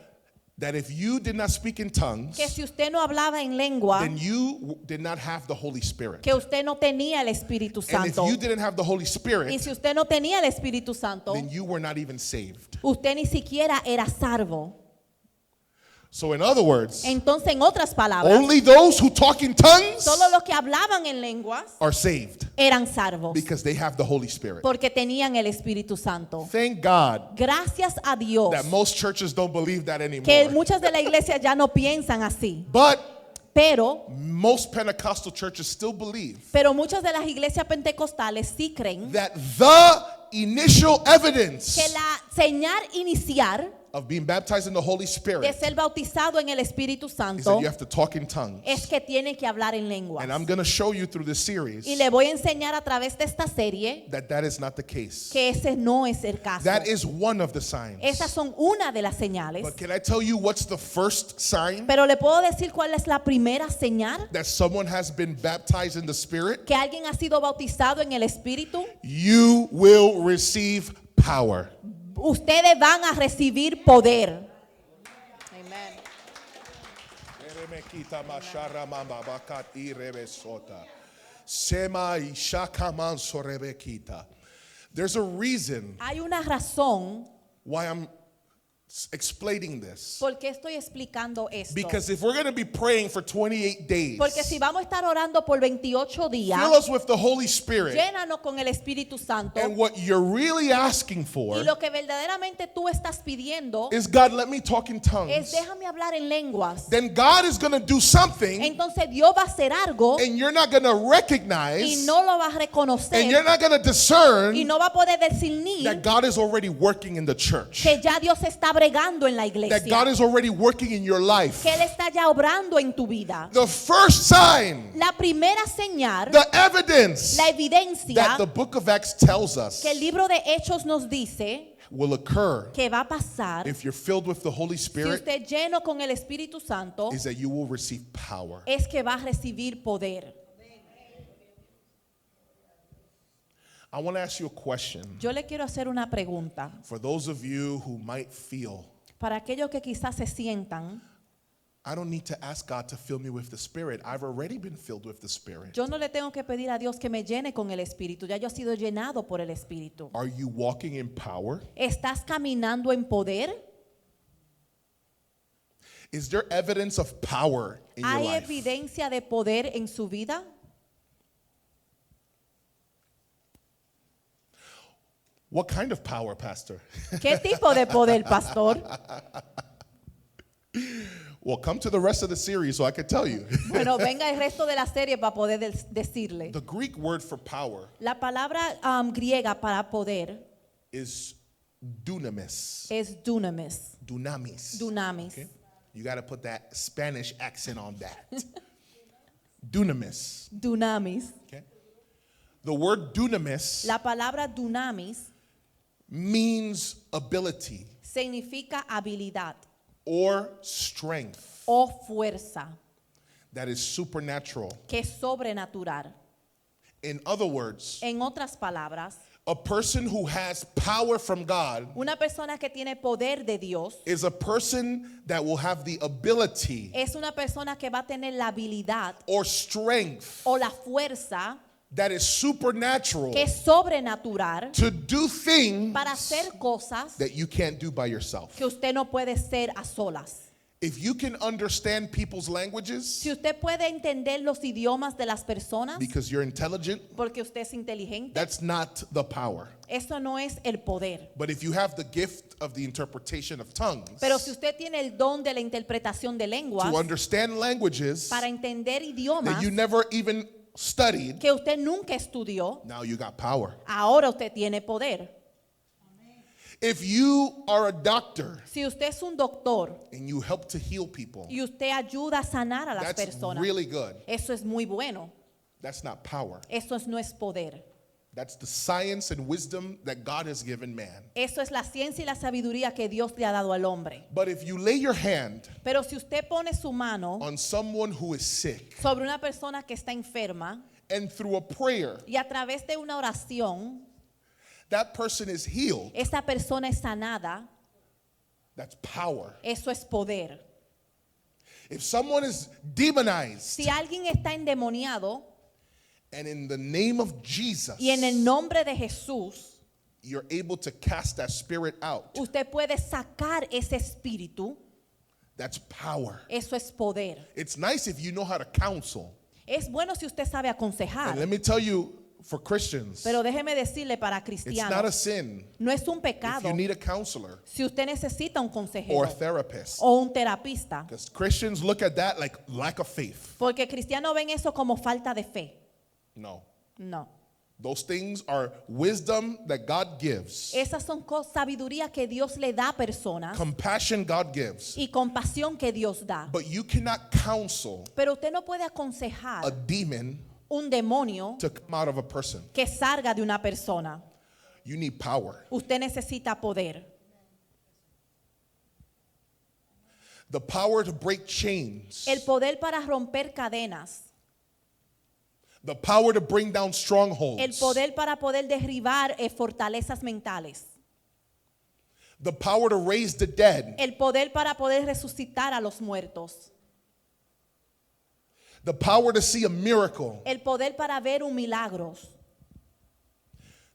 That if you did not speak in tongues, Que si usted no hablaba en lengua, then you did not have the Holy Spirit. que usted no tenía el Espíritu And if Santo. you didn't have the Holy Y Spirit, si usted no tenía el Espíritu Santo, then you were not even saved. usted ni siquiera era salvo. So in other words, Entonces, en otras palabras, only those who talk in tongues solo los que hablaban en lenguas are saved eran salvos because they have the Holy Spirit. porque tenían el Espíritu Santo. Thank God Gracias a Dios that most churches don't believe that que anymore. muchas de la iglesia ya no piensan así. But Pero most Pentecostal churches still believe muchas de las iglesias pentecostales sí creen that the initial evidence que la señal inicial of being baptized in the Holy de Spirit ser bautizado en el Espíritu is Santo that you have to talk in tongues. es que tiene que hablar en lenguas. And I'm going to show you through this series Y le voy a enseñar a través de esta serie that that is not the case. que ese no es el caso. That is one of the signs. Esas son una de las señales. But can I tell you what's the first sign Pero le puedo decir cuál es la primera señal that someone has been baptized in the Spirit? que alguien ha sido bautizado en el Espíritu. You will receive power. Ustedes van a recibir poder. Amen. There's a reason Hay una razón why I'm explaining this. por qué estoy explicando esto. Because if we're going to be praying for 28 days, Porque si vamos a estar orando por 28 días, fill us with the Holy Spirit. llénanos con el Espíritu Santo. And what you're really asking for Y lo que verdaderamente tú estás pidiendo is, God, let me talk in es tongues. déjame hablar en lenguas. Then God is going to do something, Entonces Dios va a hacer algo and you're not going to y recognize, no lo va a and reconocer you're not going to y discern no va a poder discernir that God is already working in the church, que ya Dios está bregando en la that God iglesia, is already working in your life. que Él está ya obrando en tu vida. The first sign, La primera señal, the evidence la evidencia that the book of Acts tells us que el libro de Hechos nos dice will occur que va a pasar if you're filled with the Holy si Spirit usted lleno con el Espíritu Santo is that you will receive power. es que va a recibir poder. I want to ask you a question. Yo le quiero hacer una pregunta For those of you who might feel, para aquellos que quizás se sientan, I don't need to ask God to fill me with the Spirit. I've already been filled with the Spirit. yo no le tengo que pedir a Dios que me llene con el Espíritu, ya yo he sido llenado por el Espíritu. Are you walking in power? ¿Estás caminando en poder? Is there evidence of power in your ¿Hay life? evidencia de poder en su vida? What kind of power, Pastor? ¿Qué tipo de poder, pastor? Well, come to the rest of the series so I can tell you. Bueno, venga el resto de la serie para poder decirle. The Greek word for power La palabra griega para poder is dunamis. es dunamis. Dunamis. Dunamis. Okay? You got to put that Spanish accent on that. Dunamis. Dunamis. Okay? The word dunamis La palabra dunamis means ability significa habilidad or strength o fuerza, that is supernatural. que es sobrenatural. In other words, En otras palabras, a person who has power from God una persona que tiene poder de Dios is a person that will have the ability es una persona que va a tener la habilidad or strength o la fuerza that is supernatural que es sobrenatural to do things para hacer cosas that you can't do by yourself. que usted no puede ser a solas. If you can understand people's languages Si usted puede entender los idiomas de las personas because you're intelligent, porque usted es inteligente, that's not the power. eso no es el poder. But if you have the gift of the interpretation of tongues, Pero si usted tiene el don de la interpretación de lenguas to understand languages para entender idiomas that you never even studied, que usted nunca estudió, now you got power. ahora usted tiene poder. If you are a doctor Si usted es un doctor and you help to heal people, y usted ayuda a sanar a las that's personas, really good. eso es muy bueno. That's not power. No es poder. That's the science and wisdom that God has given man. Eso es la ciencia y la sabiduría que Dios le ha dado al hombre. But if you lay your hand Pero si usted pone su mano on someone who is sick sobre una persona que está enferma and through a prayer, y a través de una oración, that person is healed, esa persona es sanada, that's power. eso es poder. If someone is demonized Si alguien está endemoniado and in the name of Jesus, y en el nombre de Jesús, you're able to cast that spirit out, usted puede sacar ese espíritu, that's power. eso es poder. It's nice if you know how to counsel. Es bueno si usted sabe And aconsejar, let me tell you, for Christians, pero déjeme decirle para it's not cristianos, a sin no es un if pecado you need a counselor si usted necesita un or consejero a therapist. o un terapista, Because Christians look at that like lack of faith. porque cristianos ven eso como falta de fe. No. No. Those things are wisdom that God gives, Esas son sabiduría que Dios le da a personas compassion God gives. y compasión que Dios da. But you cannot counsel Pero usted no puede a aconsejar demon un demonio to come out of a person. que salga de una persona. You need power. Usted necesita poder. The power to break chains. El poder para romper cadenas. The power to bring down El strongholds. poder para poder derribar fortalezas mentales. The power to raise the dead. El poder para poder resucitar a los muertos. The power to see a miracle. El poder para ver un milagro.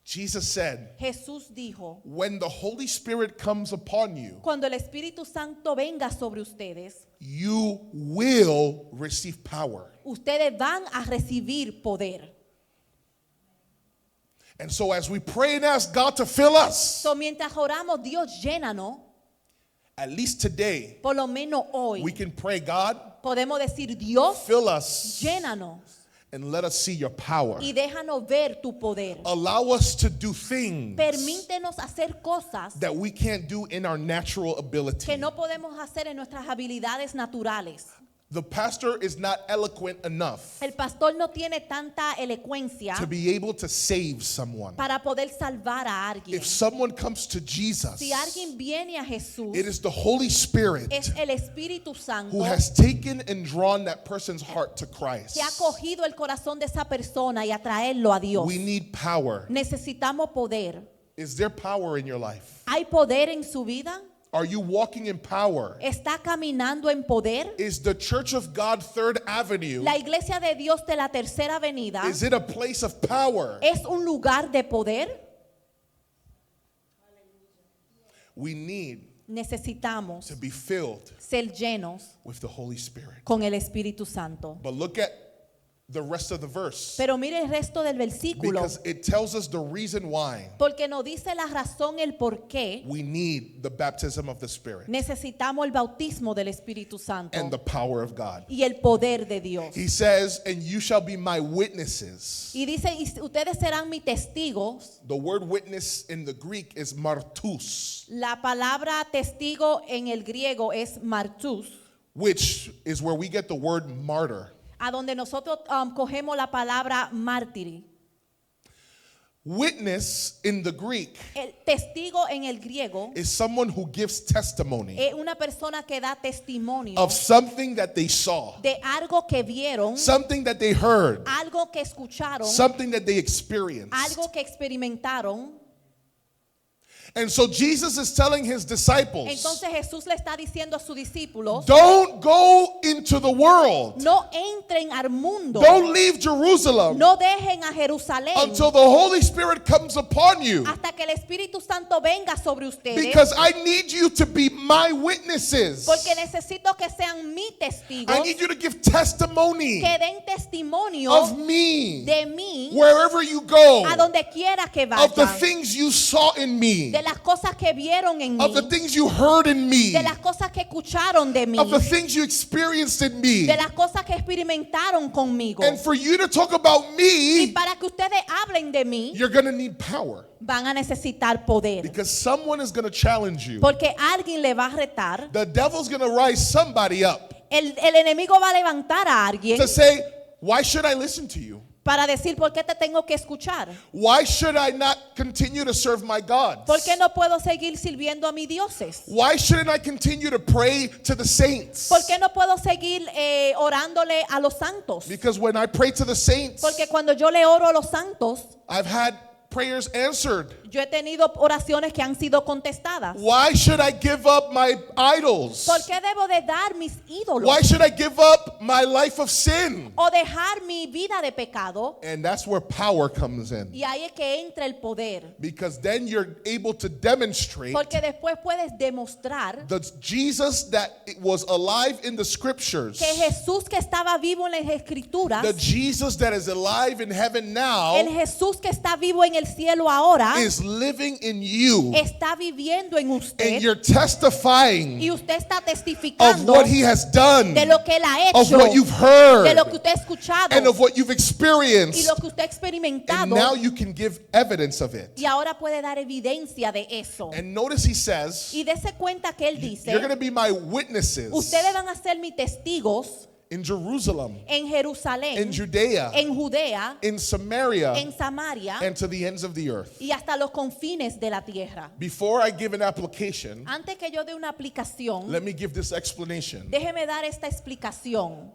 Jesus said, Jesús dijo, when the Holy Spirit comes upon you, cuando el Espíritu Santo venga sobre ustedes, you will receive power. ustedes van a recibir poder. And so as we pray and ask God to fill us, So, mientras oramos, Dios llénanos, at least today, por lo menos hoy, we can pray, God, podemos decir, Dios, fill us llénanos and let us see your power. y déjanos ver tu poder. Allow us to do things Permítenos hacer cosas that we can't do in our natural ability. que no podemos hacer en nuestras habilidades naturales. The pastor is not eloquent enough El pastor no tiene tanta elocuencia to be able to save someone. para poder salvar a alguien. If someone comes to Jesus, Si alguien viene a Jesús, it is the Holy Spirit es el Espíritu Santo who has taken and drawn that person's heart to Christ. que ha cogido el corazón de esa persona y a traerlo a Dios. We need power. Necesitamos poder. Is there power in your life? ¿Hay poder en su vida? Are you walking in power? ¿Está caminando en poder? Is the Church of God 3rd Avenue, La iglesia de Dios de la Tercera Avenida is it a place of power? es un lugar de poder. We need Necesitamos to be filled ser llenos with the Holy Spirit. con el Espíritu Santo. But look at the rest of the verse, Pero mire el resto del versículo, because it tells us the reason why porque nos dice la razón, el por qué we need the baptism of the Spirit necesitamos el bautismo del Espíritu Santo and the power of God. y el poder de Dios. He says, and you shall be my witnesses. Y dice, y ustedes serán mis testigos. The word witness in the Greek is martus, La palabra testigo en el griego es martus, which is where we get the word martyr. a donde nosotros cogemos la palabra mártir. Witness in the Greek El testigo en el griego is someone who gives testimony es una persona que da testimonio of something that they saw, de algo que vieron, something that they heard, algo que escucharon, something that they experienced. algo que experimentaron. And so Jesus is telling his disciples, Entonces Jesús le está diciendo a sus discípulos, don't go into the world. no entren al mundo, Don't leave Jerusalem no dejen a Jerusalén until the Holy Spirit comes upon you. hasta que el Espíritu Santo venga sobre ustedes, Because I need you to be my witnesses. porque necesito que sean mis testigos, I need you to give testimony que den testimonio of me de mí wherever you go, a donde quiera que of the vayan, things you saw in me, de las cosas que vieron en of the mí, things you heard in me, de las cosas que escucharon de mí, of the things you experienced in me. de las cosas que experimentaron conmigo. And for you to talk about Y me, para que ustedes hablen de mí, you're going to need power. van a necesitar poder, Because someone is going to challenge you. porque alguien le va a retar. The devil's going to rise somebody up El enemigo va a levantar a alguien to say, why should I listen to you? para decir por qué te tengo que escuchar. Why should I not continue to serve my gods? ¿Por qué no puedo seguir sirviendo a mis dioses? Why shouldn't I continue to pray to the saints? ¿Por qué no puedo seguir orándole a los santos? Because when I pray to the saints, Porque cuando yo le oro a los santos, I've had prayers answered. yo he tenido oraciones que han sido contestadas. Why should I give up my idols? ¿Por qué debo de dar mis ídolos? Why should I give up my life of sin? O dejar mi vida de pecado. And that's where power comes in. Y ahí es que entra el poder. Because then you're able to demonstrate Porque después puedes demostrar the Jesus that was alive in the scriptures, que Jesús que estaba vivo en las escrituras, the Jesus that is alive in heaven now, el Jesús que está vivo en el cielo ahora, is living in you. está viviendo en And usted, you're testifying y usted está of testificando what he has done, de lo que él ha of hecho, what you've de heard, lo que usted ha escuchado and of what you've y experienced. lo que usted ha And experimentado, now you can give evidence of it. y ahora puede dar evidencia de eso. And notice he says, Y dése cuenta que él dice, you're going to be my witnesses ustedes van a ser mis testigos in Jerusalem, en Jerusalén, in Judea, en Judea, in Samaria, en Samaria and to the ends of the earth. y hasta los confines de la tierra. Before I give an application, Antes que yo dé una aplicación, let me give this explanation. déjeme dar esta explicación.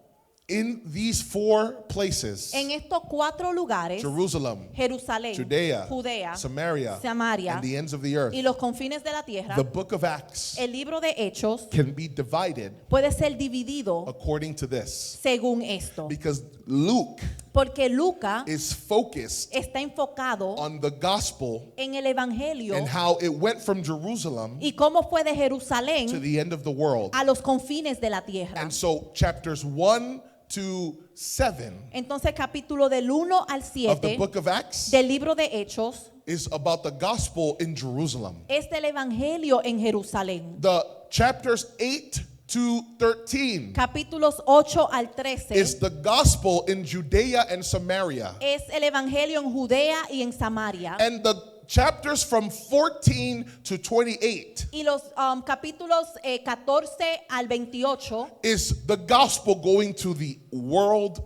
In these four places, En estos 4 lugares, Jerusalem, Jerusalén, Judea, Judea, Samaria, Samaria and the ends of the earth, y los confines de la tierra, the book of Acts el libro de Hechos can be divided puede ser dividido according to this. según esto. Because Luke Porque Lucas is focused está enfocado on the gospel en el evangelio and how it went from Jerusalem y cómo fue de to Jerusalén the end of the world. a los confines de la tierra. And so chapters 1 to 7 Entonces capítulo del 1 al of the 7 book of Acts del libro de Hechos is about the gospel in Jerusalem. es del evangelio en Jerusalén. The chapters 8 to 13 Capítulos 8 al 13 is the gospel in Judea and Samaria. es el evangelio en Judea y en Samaria. And the chapters from 14 to 28 Y los capítulos 14 al 28 is the gospel going to the world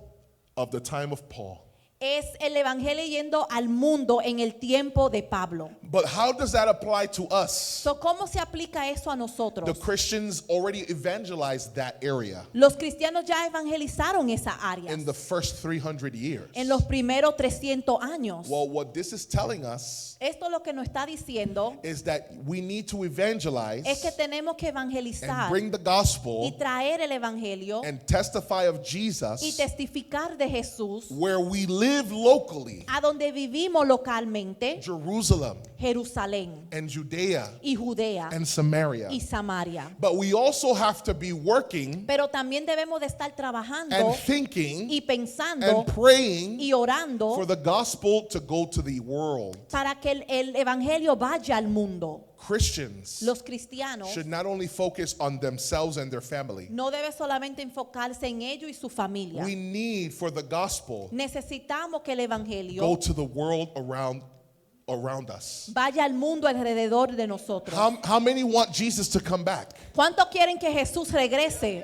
of the time of Paul. es el evangelio yendo al mundo en el tiempo de Pablo. But how does that apply to us? So, ¿cómo se aplica eso a The nosotros? Christians already evangelized that area Los cristianos ya evangelizaron esa área in the first 300 years. en los primeros 300 años. Well, what this is telling us Esto lo que nos está diciendo is that we need to evangelize es que tenemos que and evangelizar bring the y gospel traer el evangelio and testify of y Jesus testificar de Jesús where we live locally, a donde vivimos localmente, Jerusalem Jerusalén and Judea y Judea and Samaria. y Samaria. But we also have to be working Pero también debemos de estar trabajando and thinking y pensando and praying y orando for the gospel to go to the world. para que el evangelio vaya al mundo. Christians Los cristianos should not only focus on themselves and their family. no deben solamente enfocarse en ellos y su familia. We need for the gospel Necesitamos que el evangelio go to the world around us. vaya al mundo alrededor de nosotros. How many want Jesus to come back? ¿Cuántos quieren que Jesús regrese?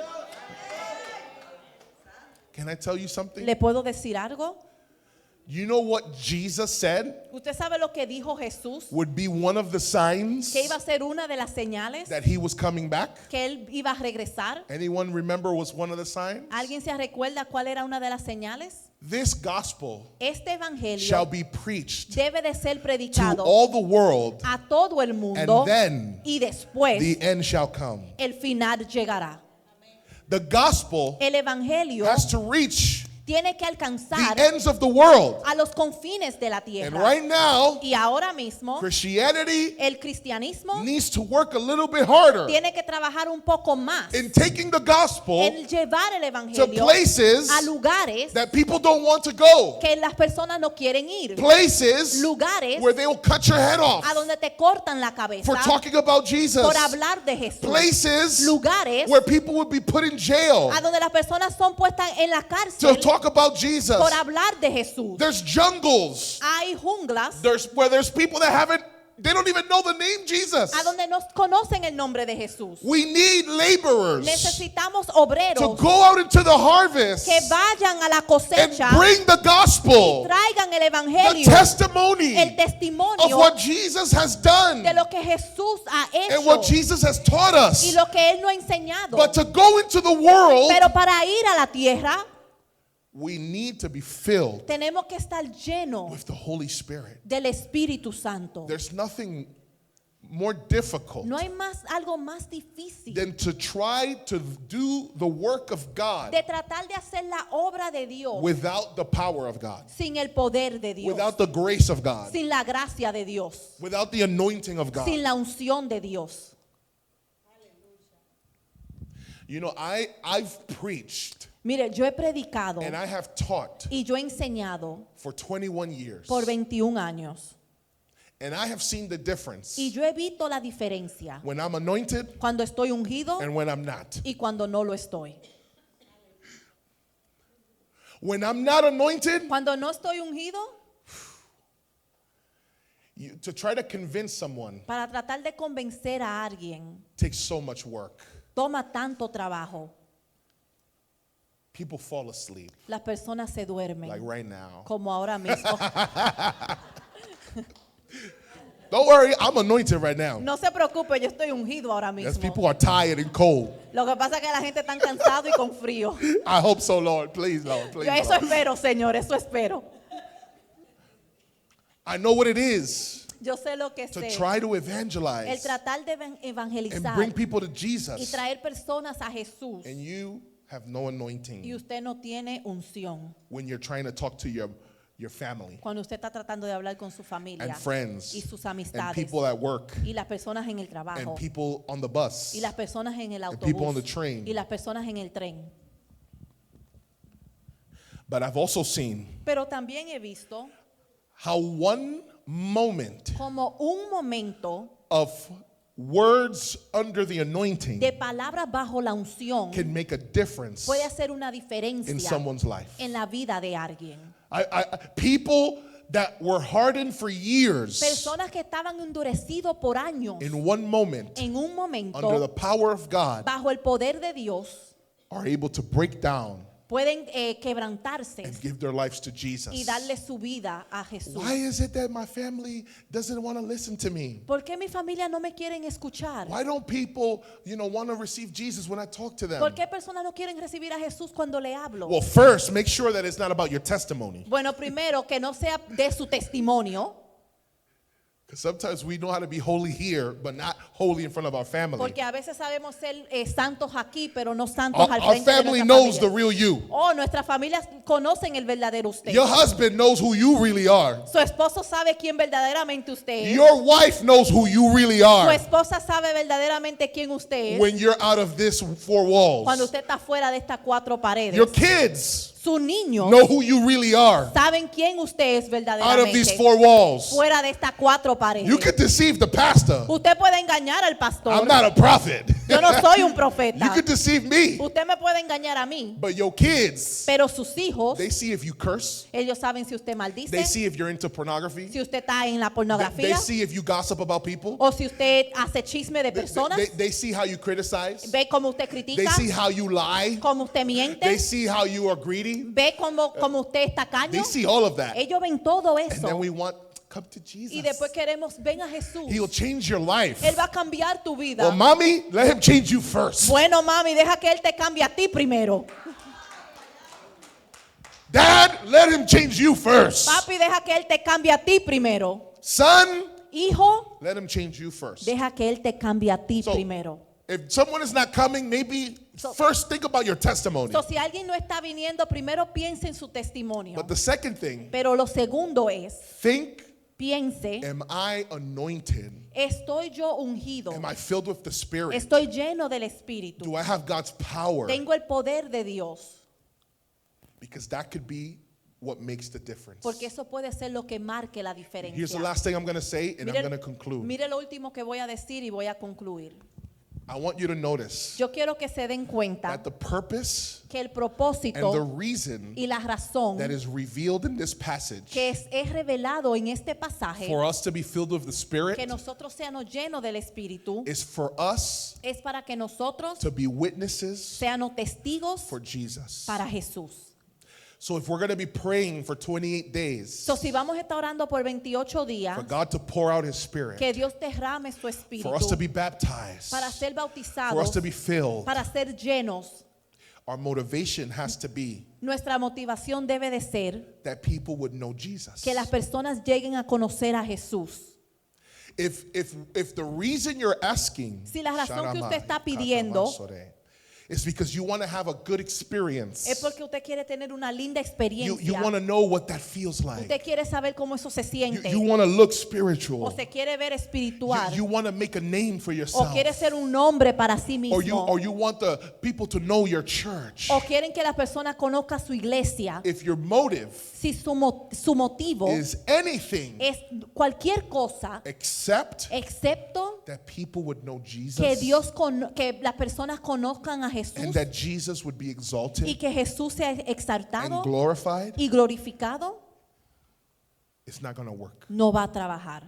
Can I tell you something? ¿Le puedo decir algo? You know what Jesus said ¿Usted sabe lo que dijo Jesús? would be one of the signs Que iba a ser una de las señales that he was coming back? que él iba a regresar. Anyone remember was one of the signs? ¿Alguien se recuerda cuál era una de las señales? This gospel Este evangelio shall be preached debe de ser to predicado all the world, a todo el mundo and then y después the end shall come. el final llegará. The gospel El evangelio has to reach tiene que alcanzar the ends of the world. a los confines de la And tierra. right now, Y ahora mismo Christianity el cristianismo needs to work a little bit harder tiene que trabajar un poco más in taking the gospel en llevar el to evangelio places a lugares that people don't want to go. que las personas no quieren ir. Places Lugares where they will cut your head off a donde te cortan la cabeza for talking about Jesus. por hablar de Jesús. Places Lugares where people would be put in jail a donde las personas son puestas en la to cárcel talk about Jesus. por hablar de Jesús. There's jungles. Hay junglas Where there's people that they don't even know the name Jesus. a donde no conocen el nombre de Jesús. We need laborers Necesitamos to obreros go out into the harvest que vayan a la and cosecha bring the gospel, traigan el the evangelio, testimony el of testimonio what Jesus has done de lo que Jesús ha and what hecho Jesus has taught us. y lo que Él nos ha enseñado. But to go into the world, Pero para ir a la tierra we need to be filled tenemos que estar llenos with the Holy Spirit. del Espíritu Santo. There's nothing more difficult No hay algo más difícil than to try to do the work of God de tratar de hacer la obra de Dios without the power of God, sin el poder de Dios, without the grace of God, sin la gracia de Dios, without the anointing of God. sin la unción de Dios. You know, I've preached Mire, yo he predicado and I have taught y yo he enseñado for 21 years. por 21 años. And I have seen the difference Y yo he visto la diferencia when I'm anointed cuando estoy ungido and when I'm not. y cuando no lo estoy. When I'm not anointed, Cuando no estoy ungido, to try to convince someone para tratar de convencer a alguien, takes so much work. toma tanto trabajo. People fall asleep, Las personas se duermen, like right now. como ahora mismo. Don't worry, I'm anointed right now. No se preocupe, yo estoy ungido ahora Yes, mismo. people are tired and cold. Lo que pasa es que la gente está cansado y con frío. I hope so, Lord. Please, Lord. Please, Yo eso Lord. espero, Señor, eso espero. I know what it is Yo sé lo que to sé. try to El evangelize tratar de and evangelizar bring people to y Jesus, traer personas a Jesús and you have no y anointing usted no tiene unción. when you're trying to talk to your family Cuando usted está tratando de hablar con su familia and friends y sus and amistades people at work y las personas en el trabajo and people on the bus. y las personas en el and people on the autobús train. y las personas en el tren. But I've also seen Pero también he visto how one moment como un momento of words under the anointing de palabras bajo la unción can make a difference puede hacer una in diferencia someone's life. en la vida de alguien. People that were hardened for years, Personas que estaban endurecidos por años, in one moment, en un under the momento, power of God, bajo el poder de Dios, are able to break down pueden quebrantarse and give their lives to y Jesus. darle su vida a Jesús. Why is it that my family doesn't want to listen to me? ¿Por qué mi familia no me quieren escuchar? Why don't people, want to receive Jesus when I talk to them? ¿Por qué personas no quieren recibir a Jesús cuando le hablo? Well, first, make sure that it's not about your testimony. Bueno, primero que no sea de su testimonio, Because sometimes we know how to be holy here, but not holy in front of our family. porque a veces sabemos ser santos aquí, pero no santos al Our frente de family nuestra knows the familia. real you. Oh, nuestras familias conocen el verdadero usted. Your husband knows who you really are. Su esposo sabe quién verdaderamente usted es. Your wife knows who you really Su are esposa sabe verdaderamente quién usted es when you're out of this four cuando walls. usted está fuera de estas cuatro paredes. Your kids Sus niños know who you really are saben quién usted es out of these verdaderamente four walls. fuera de estas cuatro paredes. You could deceive the pastor. Usted puede engañar al pastor. I'm not a prophet. Yo no soy un You profeta. could deceive me, Usted me puede engañar a mí, but your kids, pero sus hijos, they see if you curse, ellos saben si usted they maldice, see if you're into pornography, si usted está en la they pornografía, see if you gossip about people, o si usted hace chisme de personas. they see how you criticize, Ve cómo usted they critica, see how you lie, cómo usted they miente, see how you are greedy, ve cómo usted es tacaño. they see all of that. Ellos ven todo And eso. then we want, come to Y después Jesus. queremos, ven a Jesús. He'll change your life. Él va a cambiar tu vida. Well, mommy, let him change you first. Bueno, mami, deja que Él te cambie a ti primero. Dad, let him change you first. Papi, deja que Él te cambie a ti primero. Son, Hijo, let him change you first. deja que Él te cambie a ti So, primero. if someone is not coming, maybe first think about your testimony. So, si alguien no está viniendo, primero piense en su testimonio. But the second thing, Pero lo segundo es, think, piense, am I anointed? ¿estoy yo ungido? Am I filled with the Spirit? ¿Estoy lleno del Espíritu? Do I have God's power? ¿Tengo el poder de Dios? Because that could be what makes the difference. Porque eso puede ser lo que marque la Here's diferencia. the last thing I'm going to say, and I'm going to Mire, conclude. mire lo último que voy a decir y voy a concluir. I want you to notice Yo quiero que se den cuenta that the purpose que el and the propósito reason y la razón that is revealed in this passage que es revelado en este pasaje, for us to be filled with the Spirit que nosotros seamos llenos del Espíritu, is for us es para que nosotros to be witnesses seamos testigos for Jesus. para Jesús. So if we're going to be praying for 28 days So, si vamos a estar orando por 28 días, for God to pour out His Spirit, que Dios derrame su for us to Espíritu be baptized, para ser for us bautizados, to be filled, para ser llenos, our motivation has to be nuestra motivación debe de ser that people would know Jesus. que las personas lleguen a conocer a Jesús. If the reason you're asking Si la razón que usted está pidiendo is because you want to have a good Es experience, porque usted quiere tener una linda you experiencia. want to know what that feels like. Usted quiere saber cómo eso se You, siente. you want to look O spiritual. se quiere ver You, espiritual. you want to make a name for O yourself. quiere ser un nombre para sí Or you, mismo. or you want the people to know your church. O quieren que las personas conozcan su iglesia. If your motive Si su motivo is anything es cualquier cosa except excepto that people would know Jesus que las personas conozcan a and Jesús that Jesus would be y exalted que Jesús sea and exaltado glorified, y glorificado, it's not going to work. no va a trabajar.